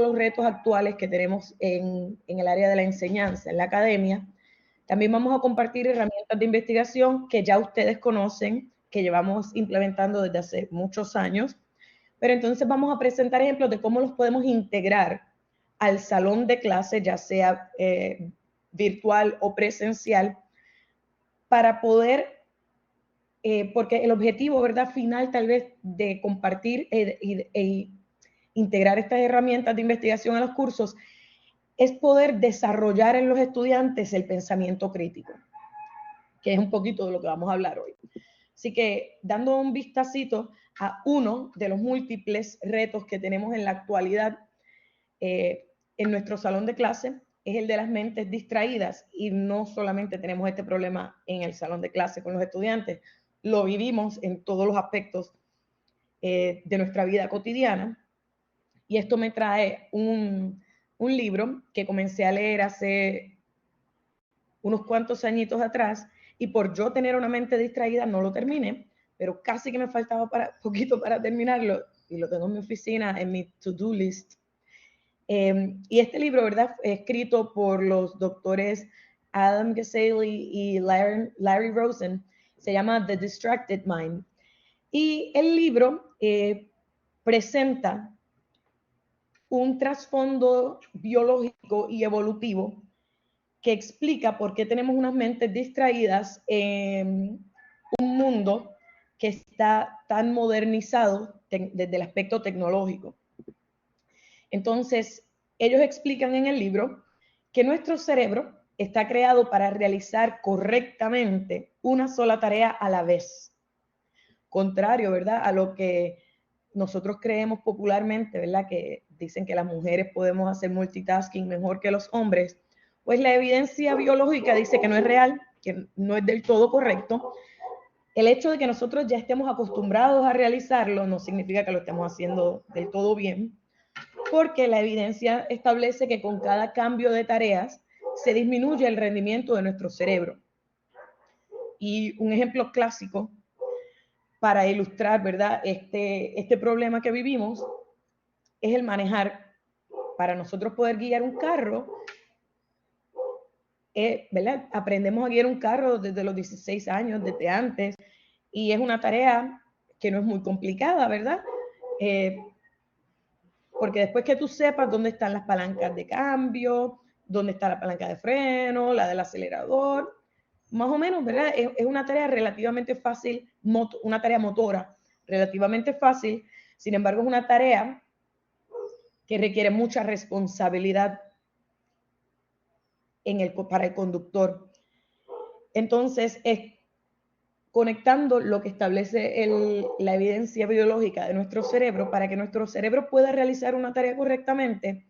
los retos actuales que tenemos en el área de la enseñanza, en la academia. También vamos a compartir herramientas de investigación que ya ustedes conocen, que llevamos implementando desde hace muchos años, pero entonces vamos a presentar ejemplos de cómo los podemos integrar al salón de clase, ya sea virtual o presencial, para poder, porque el objetivo, ¿verdad?, final tal vez de compartir e integrar estas herramientas de investigación a los cursos es poder desarrollar en los estudiantes el pensamiento crítico, que es un poquito de lo que vamos a hablar hoy. Así que dando un vistacito a uno de los múltiples retos que tenemos en la actualidad en nuestro salón de clase, es el de las mentes distraídas, y no solamente tenemos este problema en el salón de clase con los estudiantes, lo vivimos en todos los aspectos de nuestra vida cotidiana. Y esto me trae un libro que comencé a leer hace unos cuantos añitos atrás, y por yo tener una mente distraída no lo terminé, pero casi que me faltaba poquito para terminarlo, y lo tengo en mi oficina, en mi to-do list. Y este libro, ¿verdad?, escrito por los doctores Adam Gazzaley y Larry Rosen, se llama The Distracted Mind. Y el libro presenta un trasfondo biológico y evolutivo que explica por qué tenemos unas mentes distraídas en un mundo que está tan modernizado desde el aspecto tecnológico. Entonces, ellos explican en el libro que nuestro cerebro está creado para realizar correctamente una sola tarea a la vez. Contrario, ¿verdad?, a lo que nosotros creemos popularmente, ¿verdad?, que dicen que las mujeres podemos hacer multitasking mejor que los hombres, pues la evidencia biológica dice que no es real, que no es del todo correcto. El hecho de que nosotros ya estemos acostumbrados a realizarlo no significa que lo estemos haciendo del todo bien, porque la evidencia establece que con cada cambio de tareas se disminuye el rendimiento de nuestro cerebro. Y un ejemplo clásico para ilustrar, ¿verdad?, este problema que vivimos es el manejar. Para nosotros poder guiar un carro, ¿verdad?, aprendemos a guiar un carro desde los 16 años, desde antes, y es una tarea que no es muy complicada, ¿verdad? Porque después que tú sepas dónde están las palancas de cambio, dónde está la palanca de freno, la del acelerador, más o menos, ¿verdad? Es una tarea relativamente fácil, una tarea motora relativamente fácil. Sin embargo, es una tarea que requiere mucha responsabilidad para el conductor. Entonces, conectando lo que establece la evidencia biológica de nuestro cerebro, para que nuestro cerebro pueda realizar una tarea correctamente,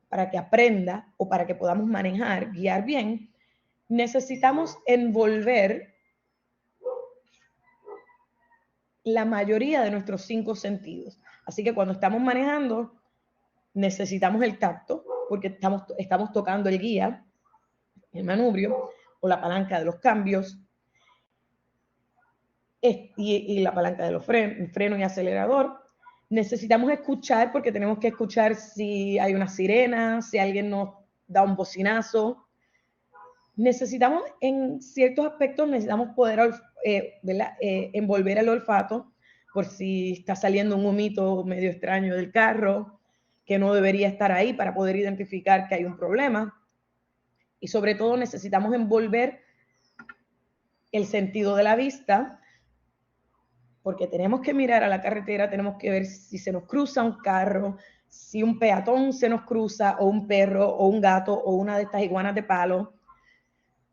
para que aprenda o para que podamos manejar, guiar bien, necesitamos envolver la mayoría de nuestros 5 sentidos. Así que cuando estamos manejando, necesitamos el tacto, porque estamos tocando el guía, el manubrio o la palanca de los cambios, y la palanca de los freno y acelerador. Necesitamos escuchar, porque tenemos que escuchar si hay una sirena, si alguien nos da un bocinazo. Necesitamos, en ciertos aspectos, necesitamos poder envolver el olfato por si está saliendo un humito medio extraño del carro, que no debería estar ahí, para poder identificar que hay un problema. Y sobre todo necesitamos envolver el sentido de la vista, porque tenemos que mirar a la carretera, tenemos que ver si se nos cruza un carro, si un peatón se nos cruza, o un perro, o un gato, o una de estas iguanas de palo.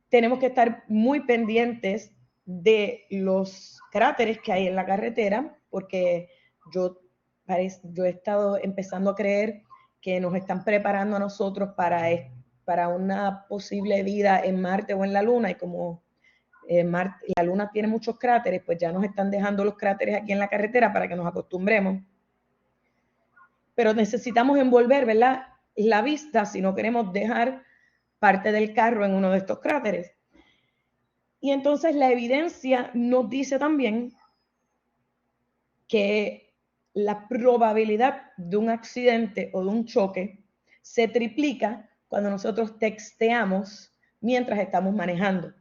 Tenemos que estar muy pendientes de los cráteres que hay en la carretera, porque yo he estado empezando a creer que nos están preparando a nosotros para una posible vida en Marte o en la Luna, y como la Luna tiene muchos cráteres, pues ya nos están dejando los cráteres aquí en la carretera para que nos acostumbremos. Pero necesitamos envolver, ¿verdad?, la vista si no queremos dejar parte del carro en uno de estos cráteres. Y entonces la evidencia nos dice también que la probabilidad de un accidente o de un choque se triplica cuando nosotros texteamos mientras estamos manejando.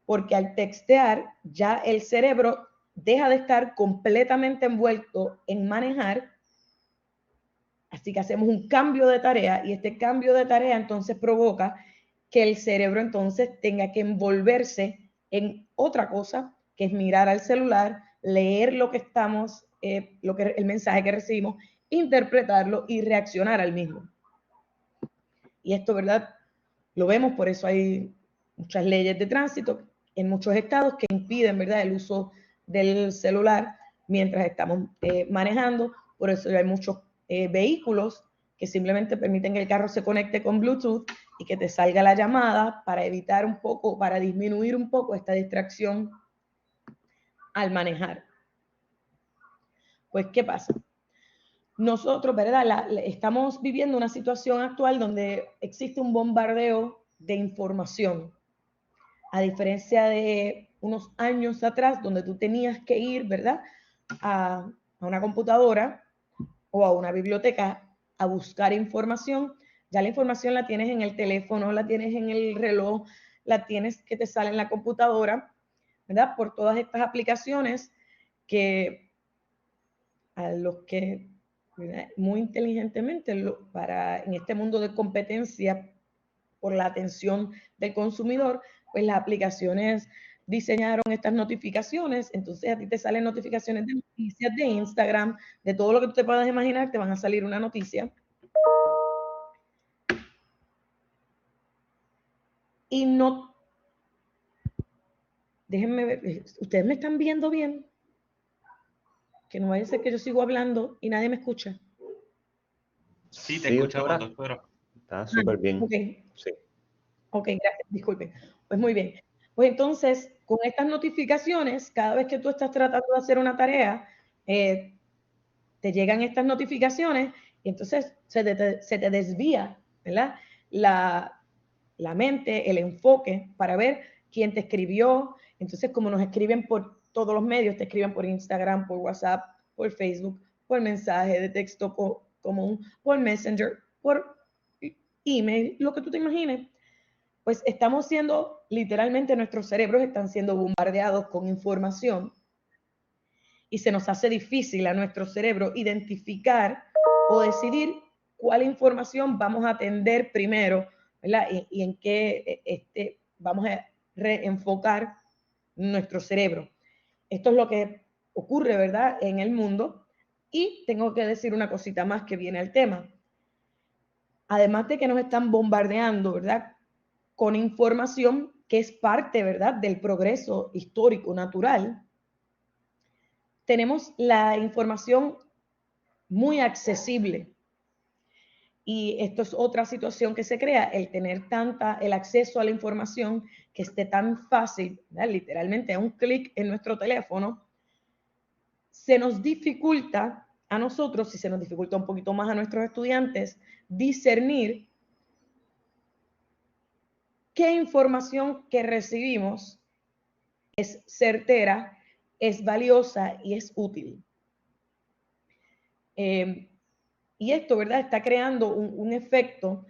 Porque al textear ya el cerebro deja de estar completamente envuelto en manejar, así que hacemos un cambio de tarea y este cambio de tarea entonces provoca que el cerebro entonces tenga que envolverse en otra cosa, que es mirar al celular, leer lo que estamos, el mensaje que recibimos, interpretarlo y reaccionar al mismo. Y esto, ¿verdad? Lo vemos, por eso hay muchas leyes de tránsito en muchos estados que impiden, ¿verdad?, el uso del celular mientras estamos manejando. Por eso hay muchos vehículos que simplemente permiten que el carro se conecte con Bluetooth y que te salga la llamada para evitar un poco, para disminuir un poco esta distracción al manejar. Pues, ¿qué pasa? Nosotros, ¿verdad? Estamos viviendo una situación actual donde existe un bombardeo de información. A diferencia de unos años atrás, donde tú tenías que ir, ¿verdad?, a una computadora o a una biblioteca a buscar información, ya la información la tienes en el teléfono, la tienes en el reloj, la tienes que te sale en la computadora, ¿verdad? Por todas estas aplicaciones que a los que, ¿verdad?, muy inteligentemente en este mundo de competencia por la atención del consumidor, pues las aplicaciones diseñaron estas notificaciones, entonces a ti te salen notificaciones de noticias de Instagram, de todo lo que tú te puedas imaginar, te van a salir una noticia. Y no, déjenme ver, ¿ustedes me están viendo bien? Que no vaya a ser que yo sigo hablando y nadie me escucha. Sí, te escuchamos, doctora. Está súper bien. Ok. Sí. Ok, gracias, disculpen. Pues muy bien. Pues entonces, con estas notificaciones, cada vez que tú estás tratando de hacer una tarea, te llegan estas notificaciones y entonces se te desvía, ¿verdad? La mente, el enfoque para ver quién te escribió. Entonces, como nos escriben por todos los medios, te escriben por Instagram, por WhatsApp, por Facebook, por mensaje de texto común, por Messenger, por email, lo que tú te imagines, pues estamos siendo, literalmente nuestros cerebros están siendo bombardeados con información y se nos hace difícil a nuestro cerebro identificar o decidir cuál información vamos a atender primero, ¿verdad? Y en qué vamos a reenfocar nuestro cerebro. Esto es lo que ocurre, ¿verdad?, en el mundo. Y tengo que decir una cosita más que viene al tema. Además de que nos están bombardeando, ¿verdad?, con información que es parte, ¿verdad?, del progreso histórico natural, tenemos la información muy accesible. Y esto es otra situación que se crea, el tener el acceso a la información que esté tan fácil, ¿verdad?, literalmente a un clic en nuestro teléfono, se nos dificulta a nosotros, y se nos dificulta un poquito más a nuestros estudiantes, discernir qué información que recibimos es certera, es valiosa y es útil. Y esto, ¿verdad?, está creando un efecto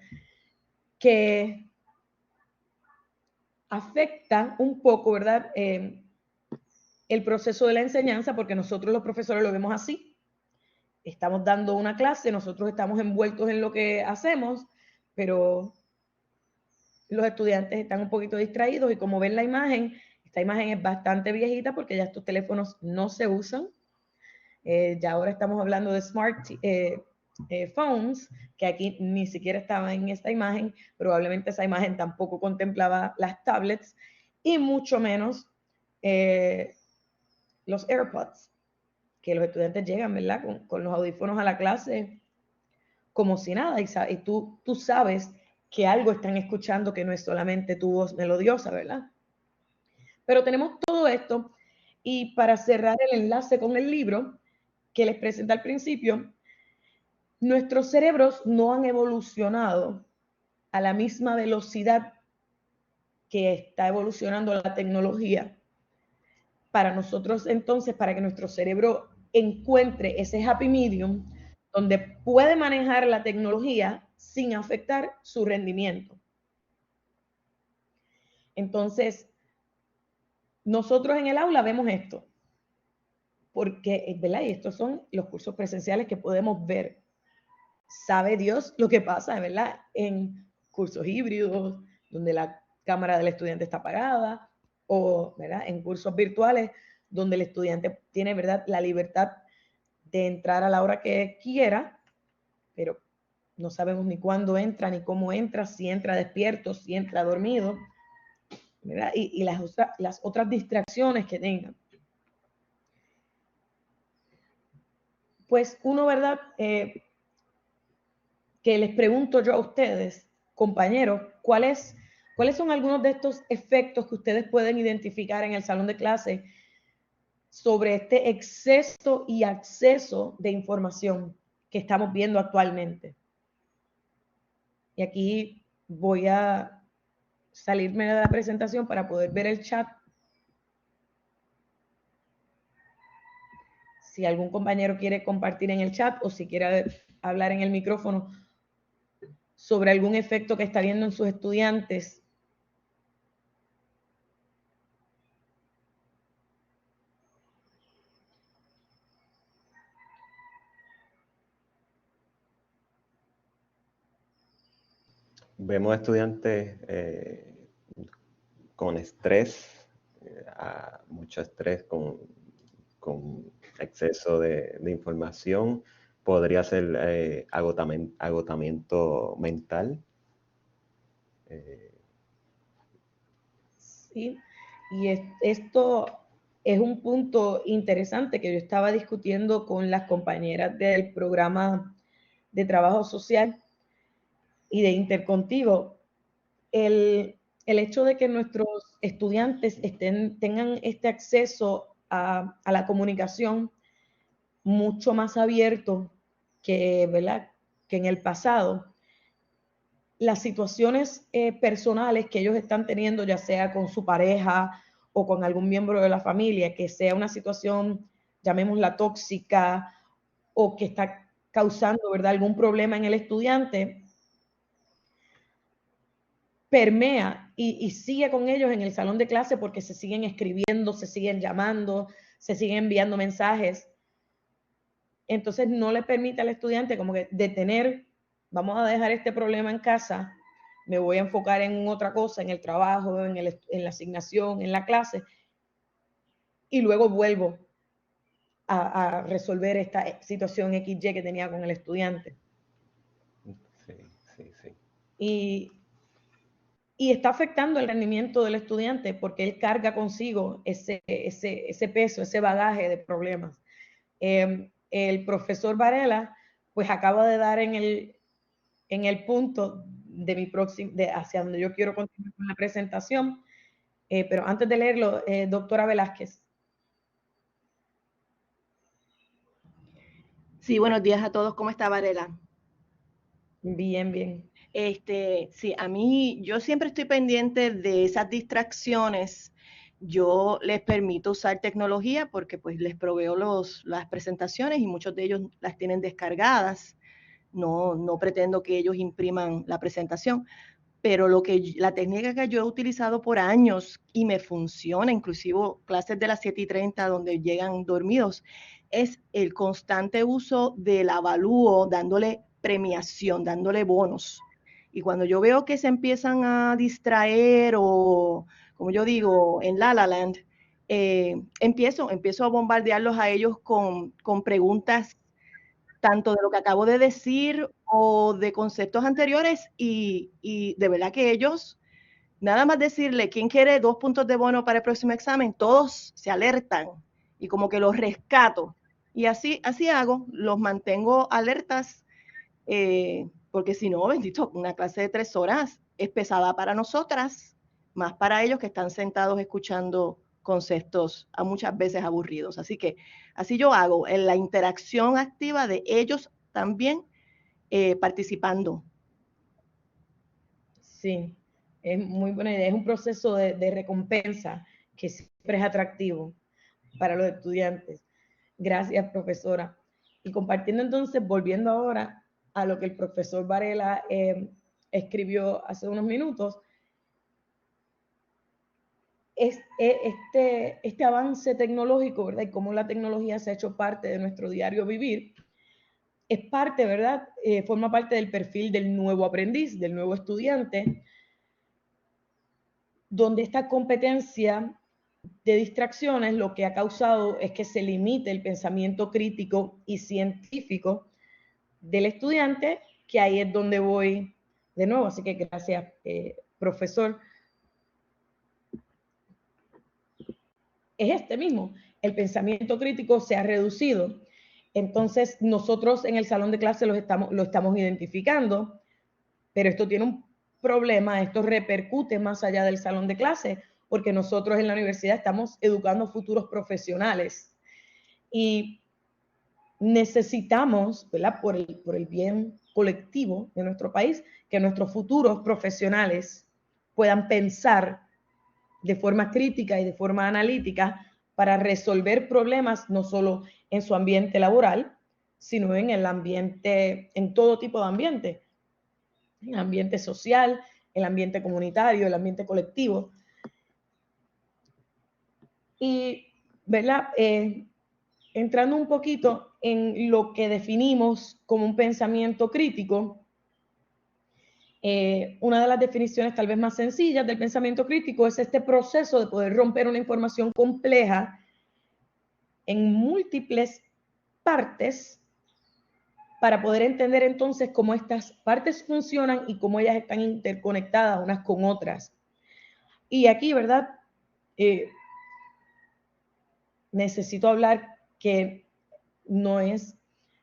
que afecta un poco, ¿verdad?, el proceso de la enseñanza, porque nosotros los profesores lo vemos así. Estamos dando una clase, nosotros estamos envueltos en lo que hacemos, pero los estudiantes están un poquito distraídos y como ven la imagen, esta imagen es bastante viejita porque ya estos teléfonos no se usan. Ya ahora estamos hablando de smart phones, que aquí ni siquiera estaba en esta imagen, probablemente esa imagen tampoco contemplaba las tablets y mucho menos los AirPods, que los estudiantes llegan, ¿verdad?, con los audífonos a la clase como si nada, y tú sabes que algo están escuchando que no es solamente tu voz melodiosa, ¿verdad? Pero tenemos todo esto, y para cerrar el enlace con el libro que les presenté al principio, nuestros cerebros no han evolucionado a la misma velocidad que está evolucionando la tecnología. Para nosotros, entonces, para que nuestro cerebro encuentre ese happy medium donde puede manejar la tecnología sin afectar su rendimiento. Entonces, nosotros en el aula vemos esto, porque, ¿verdad? Y estos son los cursos presenciales que podemos ver. Sabe Dios lo que pasa, ¿verdad? En cursos híbridos, donde la cámara del estudiante está apagada, o, ¿verdad? En cursos virtuales, donde el estudiante tiene, ¿verdad?, la libertad de entrar a la hora que quiera, pero no sabemos ni cuándo entra, ni cómo entra, si entra despierto, si entra dormido, ¿verdad? Y las otras distracciones que tengan. Pues uno, ¿verdad? Que les pregunto yo a ustedes, compañeros, ¿cuáles son algunos de estos efectos que ustedes pueden identificar en el salón de clase sobre este exceso y acceso de información que estamos viendo actualmente? Y aquí voy a salirme de la presentación para poder ver el chat. Si algún compañero quiere compartir en el chat o si quiere hablar en el micrófono sobre algún efecto que está viendo en sus estudiantes. Vemos estudiantes con estrés, mucho estrés, con exceso de información. Podría ser agotamiento mental. Sí, y esto es un punto interesante que yo estaba discutiendo con las compañeras del programa de trabajo social y de Intercontigo. El hecho de que nuestros estudiantes tengan este acceso a la comunicación mucho más abierto que, ¿verdad?, que en el pasado, las situaciones personales que ellos están teniendo, ya sea con su pareja o con algún miembro de la familia, que sea una situación, llamémosla tóxica, o que está causando, ¿verdad?, algún problema en el estudiante, permea y sigue con ellos en el salón de clase porque se siguen escribiendo, se siguen llamando, se siguen enviando mensajes. Entonces no le permite al estudiante como que detener, vamos a dejar este problema en casa, me voy a enfocar en otra cosa, en el trabajo, en la asignación, en la clase, y luego vuelvo a resolver esta situación XY que tenía con el estudiante. Sí. Y está afectando el rendimiento del estudiante porque él carga consigo ese peso, ese bagaje de problemas. El profesor Varela, pues acaba de dar en el punto de mi hacia donde yo quiero continuar con la presentación, pero antes de leerlo, doctora Velázquez. Sí, buenos días a todos. ¿Cómo está Varela? Bien. Sí, a mí, yo siempre estoy pendiente de esas distracciones. Yo les permito usar tecnología porque pues les proveo las presentaciones y muchos de ellos las tienen descargadas. No pretendo que ellos impriman la presentación, pero la técnica que yo he utilizado por años y me funciona, inclusive clases de las 7:30 donde llegan dormidos, es el constante uso del avalúo, dándole premiación, dándole bonos. Y cuando yo veo que se empiezan a distraer o, como yo digo, en La La Land, empiezo a bombardearlos a ellos con preguntas tanto de lo que acabo de decir o de conceptos anteriores y de verdad que ellos, nada más decirle quién quiere 2 puntos de bono para el próximo examen, todos se alertan y como que los rescato. Y así hago, los mantengo alertas, porque si no, bendito, una clase de 3 horas es pesada para nosotras, más para ellos que están sentados escuchando conceptos a muchas veces aburridos. Así que así yo hago, en la interacción activa de ellos también participando. Sí, es muy buena idea. Es un proceso de recompensa que siempre es atractivo para los estudiantes. Gracias, profesora. Y compartiendo entonces, volviendo ahora a lo que el profesor Varela escribió hace unos minutos, este avance tecnológico, ¿verdad? Y cómo la tecnología se ha hecho parte de nuestro diario vivir, es parte, ¿verdad? Forma parte del perfil del nuevo aprendiz, del nuevo estudiante, donde esta competencia de distracciones lo que ha causado es que se limite el pensamiento crítico y científico del estudiante, que ahí es donde voy de nuevo. Así que gracias, profesor. Es este mismo, el pensamiento crítico se ha reducido. Entonces, nosotros en el salón de clase lo estamos identificando, pero esto tiene un problema, esto repercute más allá del salón de clase, porque nosotros en la universidad estamos educando futuros profesionales y necesitamos, ¿verdad? Por el bien colectivo de nuestro país, que nuestros futuros profesionales puedan pensar de forma crítica y de forma analítica para resolver problemas no solo en su ambiente laboral, sino en el ambiente, en todo tipo de ambiente, el ambiente social, el ambiente comunitario, el ambiente colectivo. Y, ¿verdad? Entrando un poquito en lo que definimos como un pensamiento crítico, una de las definiciones tal vez más sencillas del pensamiento crítico es este proceso de poder romper una información compleja en múltiples partes para poder entender entonces cómo estas partes funcionan y cómo ellas están interconectadas unas con otras. Y aquí, ¿verdad? Necesito hablar que no es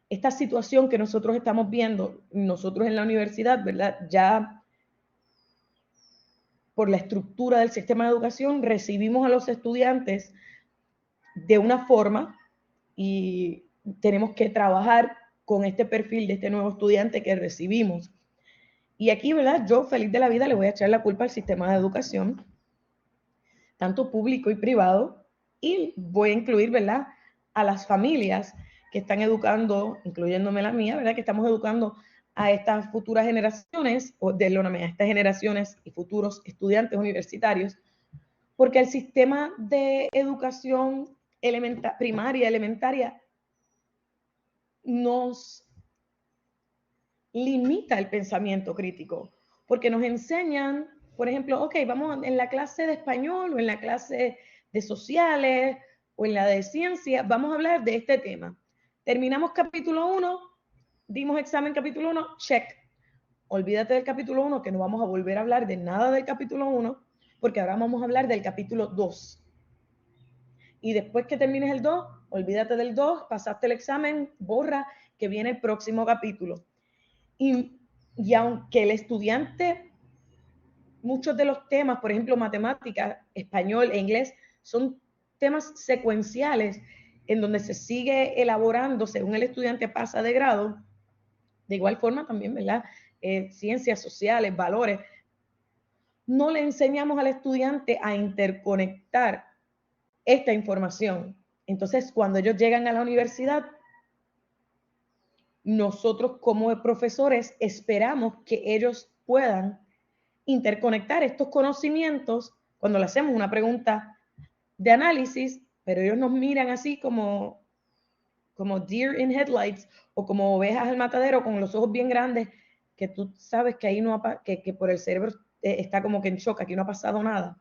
esta situación que nosotros estamos viendo, nosotros en la universidad, ¿verdad? Ya por la estructura del sistema de educación recibimos a los estudiantes de una forma y tenemos que trabajar con este perfil de este nuevo estudiante que recibimos. Y aquí, ¿verdad? Yo feliz de la vida le voy a echar la culpa al sistema de educación, tanto público y privado, y voy a incluir, ¿verdad?, a las familias que están educando, incluyéndome la mía, ¿verdad?, que estamos educando a estas futuras generaciones, o a estas generaciones y futuros estudiantes universitarios, porque el sistema de educación primaria, elementaria, nos limita el pensamiento crítico, porque nos enseñan, por ejemplo, ok, vamos en la clase de español o en la clase de sociales o en la de ciencia, vamos a hablar de este tema. Terminamos capítulo 1, dimos examen capítulo 1, check. Olvídate del capítulo 1, que no vamos a volver a hablar de nada del capítulo 1, porque ahora vamos a hablar del capítulo 2. Y después que termines el 2, olvídate del 2, pasaste el examen, borra, que viene el próximo capítulo. Y aunque el estudiante, muchos de los temas, por ejemplo, matemáticas, español e inglés, son temas secuenciales en donde se sigue elaborando según el estudiante pasa de grado, de igual forma también, ¿verdad? Ciencias sociales, valores. No le enseñamos al estudiante a interconectar esta información. Entonces, cuando ellos llegan a la universidad, nosotros como profesores esperamos que ellos puedan interconectar estos conocimientos cuando le hacemos una pregunta de análisis, pero ellos nos miran así como deer in headlights o como ovejas al matadero con los ojos bien grandes, que tú sabes que ahí no que por el cerebro está como que en shock, aquí no ha pasado nada.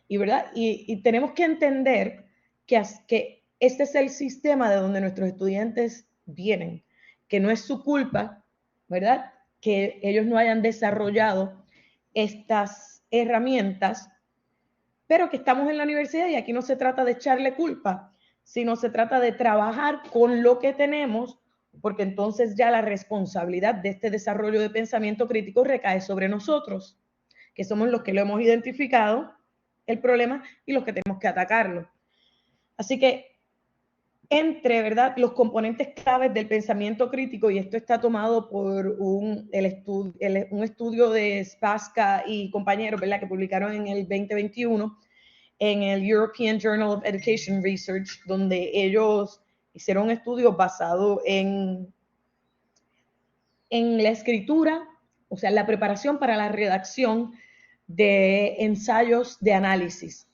Y, ¿verdad? Y tenemos que entender que este es el sistema de donde nuestros estudiantes vienen, que no es su culpa, ¿verdad?, que ellos no hayan desarrollado estas herramientas, pero que estamos en la universidad y aquí no se trata de echarle culpa, sino se trata de trabajar con lo que tenemos, porque entonces ya la responsabilidad de este desarrollo de pensamiento crítico recae sobre nosotros, que somos los que lo hemos identificado, el problema, y los que tenemos que atacarlo. Así que entre, ¿verdad?, los componentes claves del pensamiento crítico, y esto está tomado por un estudio de Spaska y compañeros, ¿verdad?, que publicaron en el 2021, en el European Journal of Education Research, donde ellos hicieron un estudio basado en la escritura, o sea, la preparación para la redacción de ensayos de análisis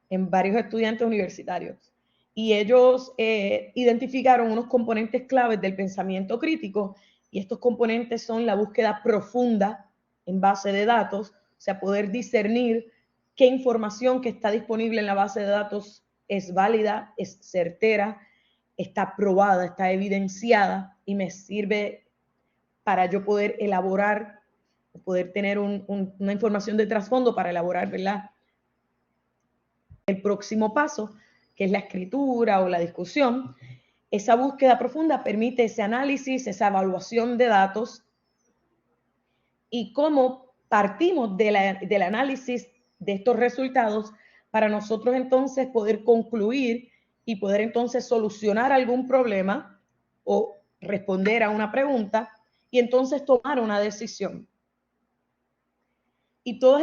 en varios estudiantes universitarios. Y ellos identificaron unos componentes claves del pensamiento crítico, y estos componentes son la búsqueda profunda en base de datos, o sea, poder discernir qué información que está disponible en la base de datos es válida, es certera, está probada, está evidenciada y me sirve para yo poder elaborar, poder tener una información de trasfondo para elaborar, ¿verdad?, el próximo paso, que es la escritura o la discusión. Esa búsqueda profunda permite ese análisis, esa evaluación de datos, y cómo partimos del análisis de estos resultados para nosotros entonces poder concluir y poder entonces solucionar algún problema o responder a una pregunta y entonces tomar una decisión. Y todos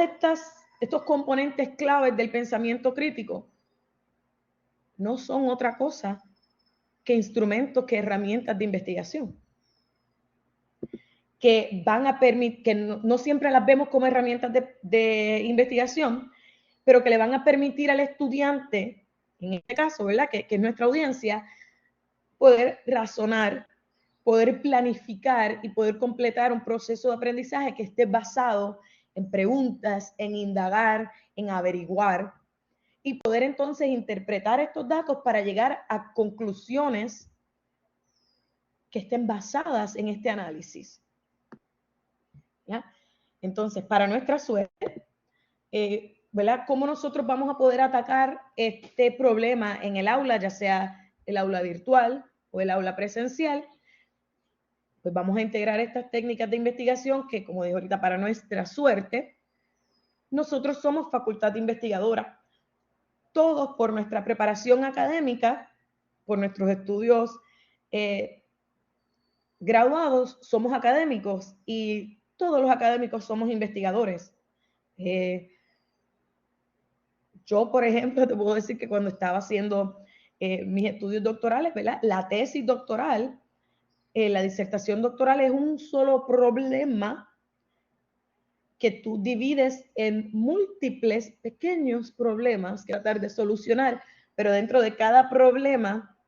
estos componentes claves del pensamiento crítico no son otra cosa que instrumentos, que herramientas de investigación, que van a permitir, que no siempre las vemos como herramientas de investigación, pero que le van a permitir al estudiante, en este caso, ¿verdad?, que es nuestra audiencia, poder razonar, poder planificar y poder completar un proceso de aprendizaje que esté basado en preguntas, en indagar, en averiguar, y poder entonces interpretar estos datos para llegar a conclusiones que estén basadas en este análisis. ¿Ya? Entonces, para nuestra suerte, ¿verdad?, ¿cómo nosotros vamos a poder atacar este problema en el aula, ya sea el aula virtual o el aula presencial? Pues vamos a integrar estas técnicas de investigación que, como dije ahorita, para nuestra suerte, nosotros somos facultad investigadora. Todos, por nuestra preparación académica, por nuestros estudios graduados, somos académicos, y todos los académicos somos investigadores. Yo, por ejemplo, te puedo decir que cuando estaba haciendo mis estudios doctorales, ¿verdad?, la tesis doctoral, la disertación doctoral es un solo problema que tú divides en múltiples pequeños problemas que tratar de solucionar, pero dentro de cada problema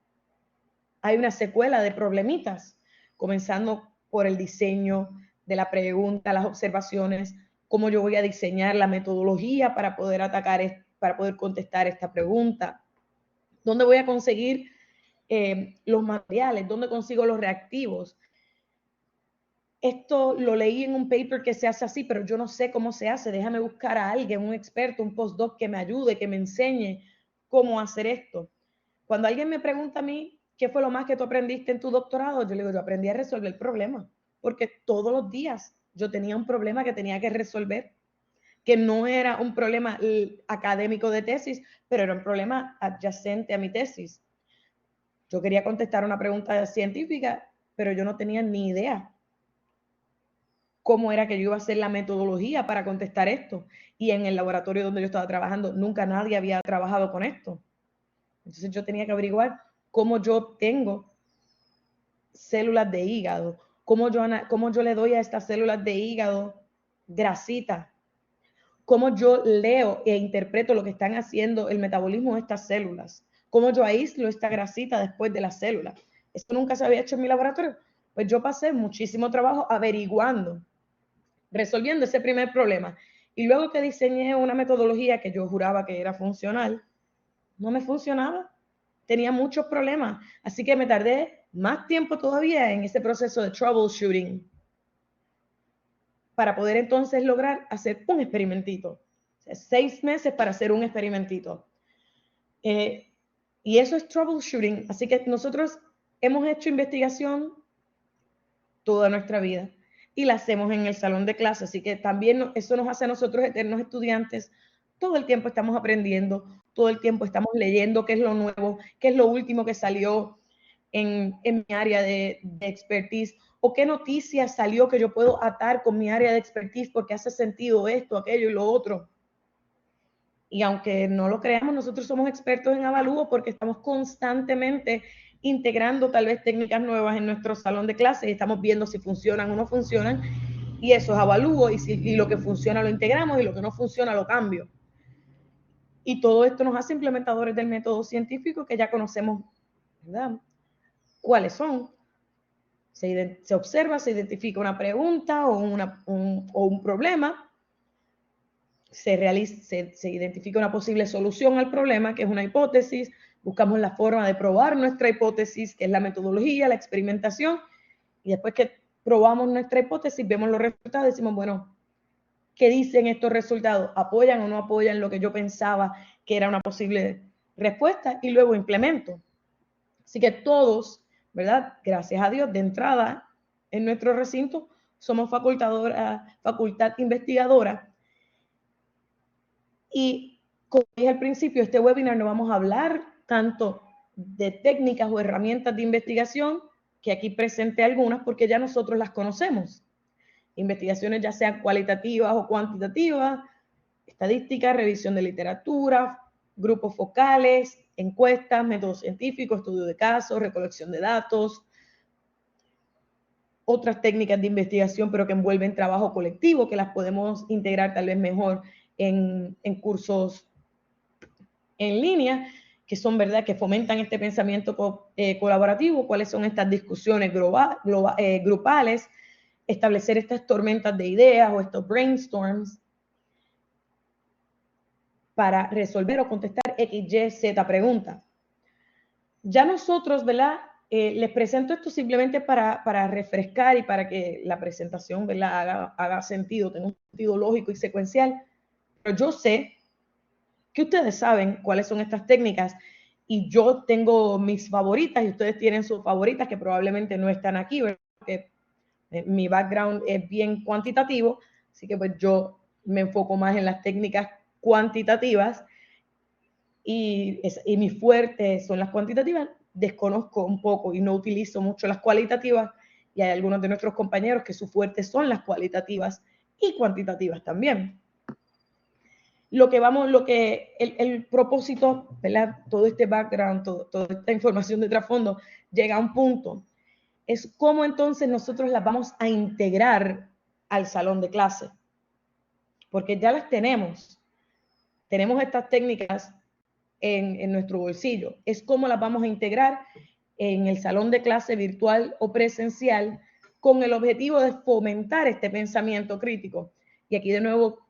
hay una secuela de problemitas, comenzando por el diseño de la pregunta, las observaciones, cómo yo voy a diseñar la metodología para poder para poder contestar esta pregunta, dónde voy a conseguir los materiales, dónde consigo los reactivos. Esto lo leí en un paper que se hace así, pero yo no sé cómo se hace. Déjame buscar a alguien, un experto, un postdoc que me ayude, que me enseñe cómo hacer esto. Cuando alguien me pregunta a mí, ¿qué fue lo más que tú aprendiste en tu doctorado? Yo le digo, yo aprendí a resolver el problema, porque todos los días yo tenía un problema que tenía que resolver, que no era un problema académico de tesis, pero era un problema adyacente a mi tesis. Yo quería contestar una pregunta científica, pero yo no tenía ni idea cómo era que yo iba a hacer la metodología para contestar esto. Y en el laboratorio donde yo estaba trabajando, nunca nadie había trabajado con esto. Entonces yo tenía que averiguar cómo yo tengo células de hígado, cómo yo le doy a estas células de hígado grasita, cómo yo leo e interpreto lo que están haciendo el metabolismo de estas células, cómo yo aíslo esta grasita después de las células. Esto nunca se había hecho en mi laboratorio. Pues yo pasé muchísimo trabajo averiguando, resolviendo ese primer problema. Y luego que diseñé una metodología que yo juraba que era funcional, no me funcionaba. Tenía muchos problemas. Así que me tardé más tiempo todavía en ese proceso de troubleshooting para poder entonces lograr hacer un experimentito. O sea, 6 meses para hacer un experimentito. Y eso es troubleshooting. Así que nosotros hemos hecho investigación toda nuestra vida y la hacemos en el salón de clase. Así que también eso nos hace a nosotros eternos estudiantes. Todo el tiempo estamos aprendiendo, todo el tiempo estamos leyendo qué es lo nuevo, qué es lo último que salió en mi área de expertise, o qué noticia salió que yo puedo atar con mi área de expertise porque hace sentido esto, aquello y lo otro. Y aunque no lo creamos, nosotros somos expertos en avalúo porque estamos constantemente integrando tal vez técnicas nuevas en nuestro salón de clases y estamos viendo si funcionan o no funcionan. Y eso es avalúo, y lo que funciona lo integramos y lo que no funciona lo cambio. Y todo esto nos hace implementadores del método científico que ya conocemos, ¿verdad? ¿Cuáles son? Se observa, se identifica una pregunta o un problema, se identifica una posible solución al problema, que es una hipótesis, buscamos la forma de probar nuestra hipótesis, que es la metodología, la experimentación, y después que probamos nuestra hipótesis, vemos los resultados y decimos, bueno, ¿qué dicen estos resultados? ¿Apoyan o no apoyan lo que yo pensaba que era una posible respuesta? Y luego implemento. Así que todos, ¿verdad? Gracias a Dios, de entrada en nuestro recinto, somos facultad investigadora. Y como dije al principio, este webinar no vamos a hablar tanto de técnicas o herramientas de investigación, que aquí presenté algunas porque ya nosotros las conocemos. Investigaciones ya sean cualitativas o cuantitativas, estadística, revisión de literatura, grupos focales, encuestas, métodos científicos, estudio de casos, recolección de datos, otras técnicas de investigación, pero que envuelven trabajo colectivo, que las podemos integrar tal vez mejor en cursos en línea, que son, ¿verdad?, que fomentan este pensamiento colaborativo, cuáles son estas discusiones grupales, establecer estas tormentas de ideas o estos brainstorms para resolver o contestar X, Y, Z pregunta. Ya nosotros, ¿verdad? Les presento esto simplemente para refrescar y para que la presentación, ¿verdad?, haga sentido, tenga un sentido lógico y secuencial. Pero yo sé que ustedes saben cuáles son estas técnicas y yo tengo mis favoritas y ustedes tienen sus favoritas que probablemente no están aquí, ¿verdad? Porque mi background es bien cuantitativo, así que pues yo me enfoco más en las técnicas cuantitativas y mi fuerte son las cuantitativas. Desconozco un poco y no utilizo mucho las cualitativas, y hay algunos de nuestros compañeros que su fuerte son las cualitativas y cuantitativas también. El propósito, ¿verdad? Todo este background, toda esta información de trasfondo llega a un punto. Es cómo entonces nosotros las vamos a integrar al salón de clase. Porque ya las tenemos. Tenemos estas técnicas en nuestro bolsillo. Es cómo las vamos a integrar en el salón de clase virtual o presencial con el objetivo de fomentar este pensamiento crítico. Y aquí de nuevo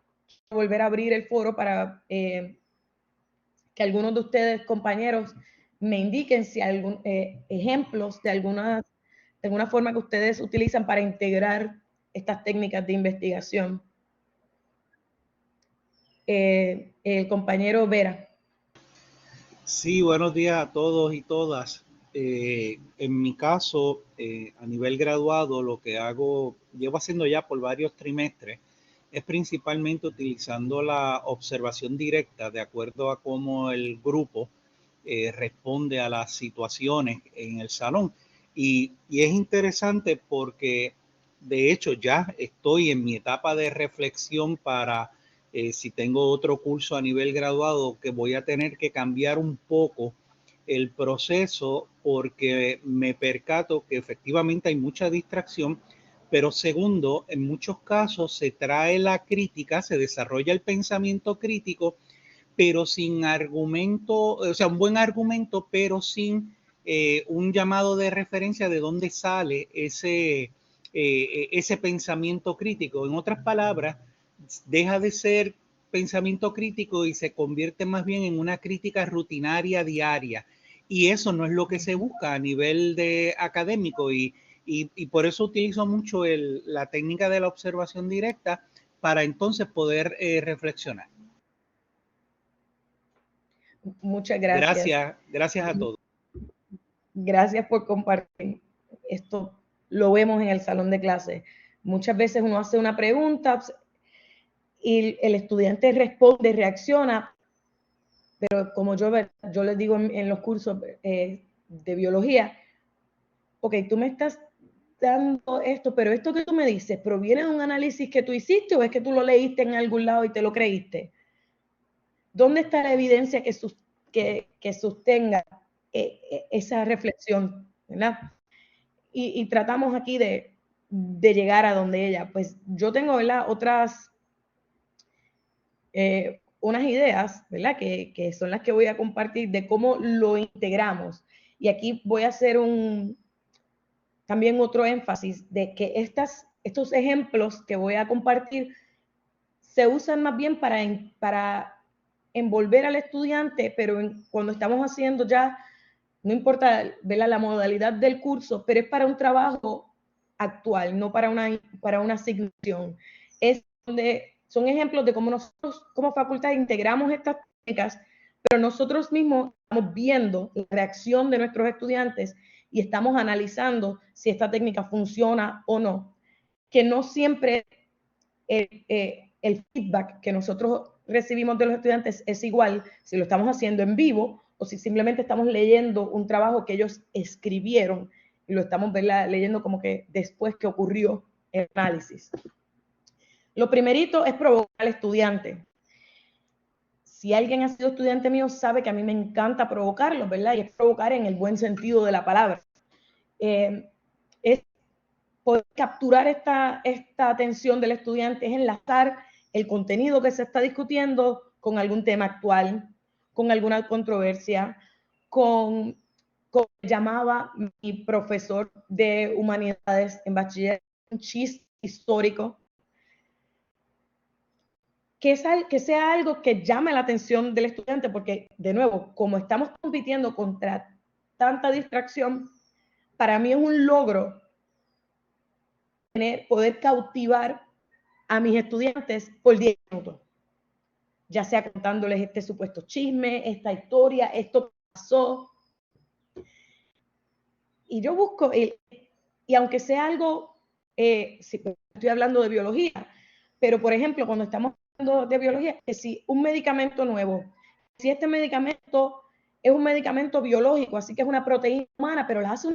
volver a abrir el foro para que algunos de ustedes, compañeros, me indiquen si hay ejemplos de alguna forma que ustedes utilizan para integrar estas técnicas de investigación. El compañero Vera. Sí, buenos días a todos y todas. En mi caso, a nivel graduado, lo que llevo haciendo ya por varios trimestres, es principalmente utilizando la observación directa de acuerdo a cómo el grupo responde a las situaciones en el salón. Y es interesante porque, de hecho, ya estoy en mi etapa de reflexión para si tengo otro curso a nivel graduado, que voy a tener que cambiar un poco el proceso porque me percato que efectivamente hay mucha distracción, pero segundo, en muchos casos se trae la crítica, se desarrolla el pensamiento crítico, pero sin argumento, o sea, un buen argumento, pero sin un llamado de referencia de dónde sale ese pensamiento crítico. En otras palabras, deja de ser pensamiento crítico y se convierte más bien en una crítica rutinaria diaria. Y eso no es lo que se busca a nivel de académico, y por eso utilizo mucho la técnica de la observación directa para entonces poder reflexionar. Muchas gracias. Gracias a todos. Gracias por compartir. Esto lo vemos en el salón de clase. Muchas veces uno hace una pregunta y el estudiante responde, reacciona, pero como yo les digo en los cursos de biología, ok, tú me estás dando esto, pero esto que tú me dices, ¿proviene de un análisis que tú hiciste o es que tú lo leíste en algún lado y te lo creíste? ¿dónde está la evidencia que sostenga esa reflexión, ¿verdad? Y tratamos aquí de llegar a donde ella. Pues yo tengo, ¿verdad?, unas ideas, ¿verdad?, que son las que voy a compartir de cómo lo integramos. Y aquí voy a hacer también otro énfasis de que estos ejemplos que voy a compartir se usan más bien para envolver al estudiante, pero cuando estamos haciendo ya, no importa, ¿verdad?, la modalidad del curso, pero es para un trabajo actual, no para una asignación. Son ejemplos de cómo nosotros como facultad integramos estas técnicas, pero nosotros mismos estamos viendo la reacción de nuestros estudiantes y estamos analizando si esta técnica funciona o no. Que no siempre el feedback que nosotros recibimos de los estudiantes es igual si lo estamos haciendo en vivo o si simplemente estamos leyendo un trabajo que ellos escribieron y lo estamos, ¿verdad?, leyendo como que después que ocurrió el análisis. Lo primerito es provocar al estudiante. Si alguien ha sido estudiante mío sabe que a mí me encanta provocarlo, ¿verdad? Y es provocar en el buen sentido de la palabra. Es poder capturar esta atención del estudiante, es enlazar el contenido que se está discutiendo con algún tema actual, con alguna controversia, con llamaba mi profesor de humanidades en bachiller, un chiste histórico, que sea algo que llame la atención del estudiante, porque, de nuevo, como estamos compitiendo contra tanta distracción, para mí es un logro poder cautivar a mis estudiantes por 10 minutos, ya sea contándoles este supuesto chisme, esta historia, esto pasó. Y yo busco, y aunque sea algo, si estoy hablando de biología, pero por ejemplo, cuando estamos hablando de biología, que si un medicamento nuevo, si este medicamento es un medicamento biológico, así que es una proteína humana, pero la hace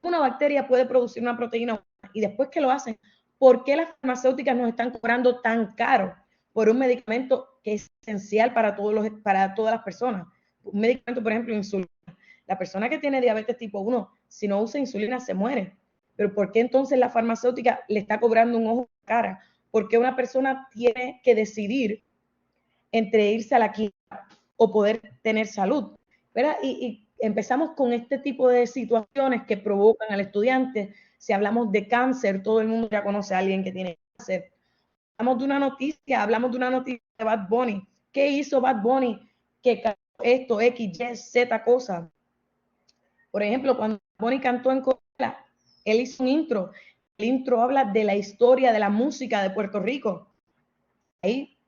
una bacteria puede producir una proteína humana, y después que lo hacen, ¿por qué las farmacéuticas nos están cobrando tan caro por un medicamento que es esencial para todas las personas? Un medicamento, por ejemplo, insulina. La persona que tiene diabetes tipo 1, si no usa insulina, se muere. Pero ¿por qué entonces la farmacéutica le está cobrando un ojo a cara? ¿Por qué una persona tiene que decidir entre irse a la química o poder tener salud? ¿Verdad? Y empezamos con este tipo de situaciones que provocan al estudiante. Si hablamos de cáncer, todo el mundo ya conoce a alguien que tiene cáncer. Hablamos de una noticia de Bad Bunny. ¿Qué hizo Bad Bunny? Que esto, X, Y, Z cosas. Por ejemplo, cuando Bonnie cantó en Coachella, él hizo un intro. El intro habla de la historia de la música de Puerto Rico. Ahí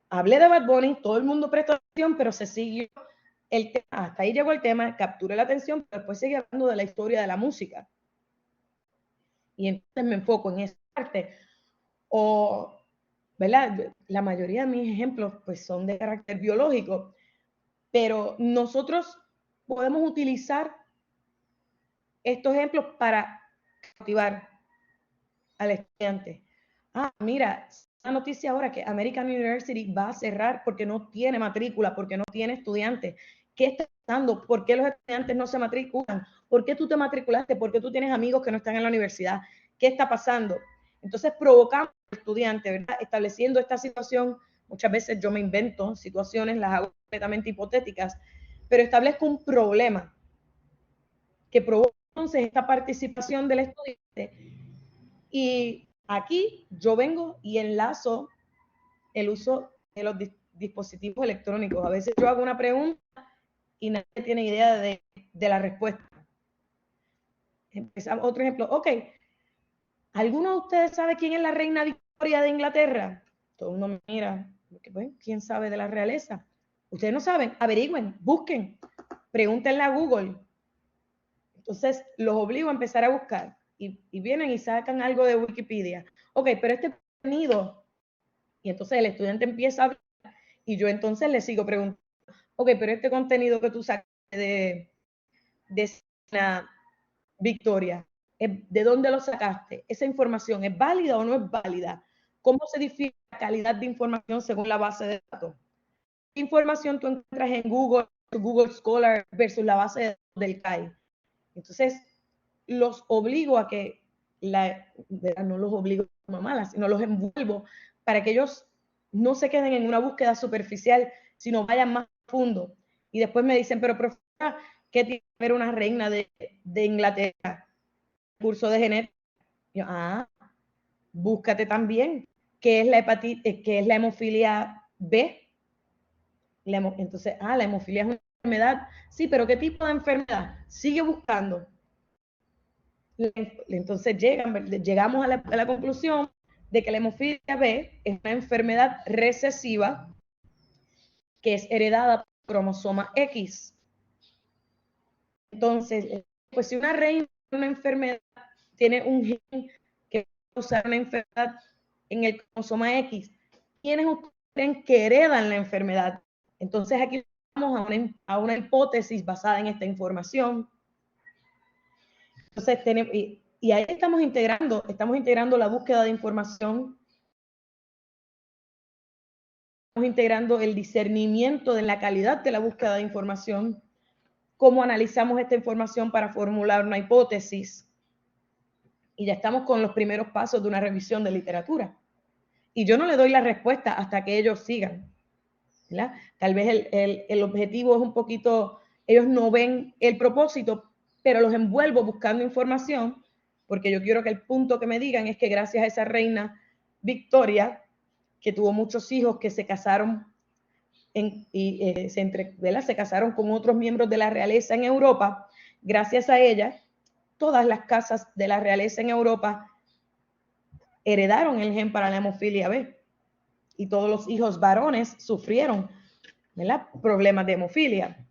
hablé de Bad Bunny, todo el mundo prestó atención, pero se siguió el tema. Hasta ahí llegó el tema, capturé la atención, pero después seguí hablando de la historia de la música. Y entonces me enfoco en esa parte. O, ¿verdad? La mayoría de mis ejemplos pues son de carácter biológico, pero nosotros podemos utilizar estos ejemplos para cautivar al estudiante. Mira, una noticia ahora que American University va a cerrar porque no tiene matrícula, porque no tiene estudiantes. ¿Qué está pasando? ¿Por qué los estudiantes no se matriculan? ¿Por qué tú te matriculaste? ¿Por qué tú tienes amigos que no están en la universidad? ¿Qué está pasando? Entonces provocamos al estudiante, ¿verdad? Estableciendo esta situación. Muchas veces yo me invento situaciones, las hago completamente hipotéticas, pero establezco un problema que provoca entonces esta participación del estudiante. Y aquí yo vengo y enlazo el uso de los dispositivos electrónicos. A veces yo hago una pregunta y nadie tiene idea de la respuesta. Empezamos otro ejemplo. Ok, ¿alguno de ustedes sabe quién es la reina Victoria de Inglaterra? Todo el mundo me mira. Bueno, ¿quién sabe de la realeza? Ustedes no saben, averigüen, busquen, pregúntenle a Google. Entonces los obligo a empezar a buscar y vienen y sacan algo de Wikipedia. Ok, pero este contenido, y entonces el estudiante empieza a hablar y yo entonces le sigo preguntando, ok, pero este contenido que tú sacas de una Victoria, ¿de dónde lo sacaste? ¿Esa información es válida o no es válida? ¿Cómo se define la calidad de información según la base de datos? información tú encuentras en Google, Google Scholar versus la base de datos del CAI. Entonces, los obligo a que, no los obligo a mamalas, sino los envuelvo para que ellos no se queden en una búsqueda superficial, sino vayan más profundo. Y después me dicen, pero profesora, ¿qué tiene que ver una reina de Inglaterra? Curso de genética. Yo, búscate también qué es la hepatitis, qué es la hemofilia B. Entonces, la hemofilia es una enfermedad. Sí, pero ¿qué tipo de enfermedad? Sigue buscando. Entonces llegamos a la conclusión de que la hemofilia B es una enfermedad recesiva que es heredada por cromosoma X. Entonces, pues si una reina de una enfermedad tiene un gen que causa una enfermedad en el cromosoma X, ¿quiénes ustedes creen que heredan la enfermedad? Entonces aquí vamos a una hipótesis basada en esta información. Entonces tenemos, y ahí estamos integrando la búsqueda de información, estamos integrando el discernimiento de la calidad de la búsqueda de información, cómo analizamos esta información para formular una hipótesis, y ya estamos con los primeros pasos de una revisión de literatura. Y yo no le doy la respuesta hasta que ellos sigan, ¿verdad? Tal vez el objetivo es un poquito, ellos no ven el propósito, pero los envuelvo buscando información, porque yo quiero que el punto que me digan es que gracias a esa reina Victoria, que tuvo muchos hijos que se casaron se casaron con otros miembros de la realeza en Europa, gracias a ella, todas las casas de la realeza en Europa heredaron el gen para la hemofilia B, y todos los hijos varones sufrieron, ¿verdad?, problemas de hemofilia.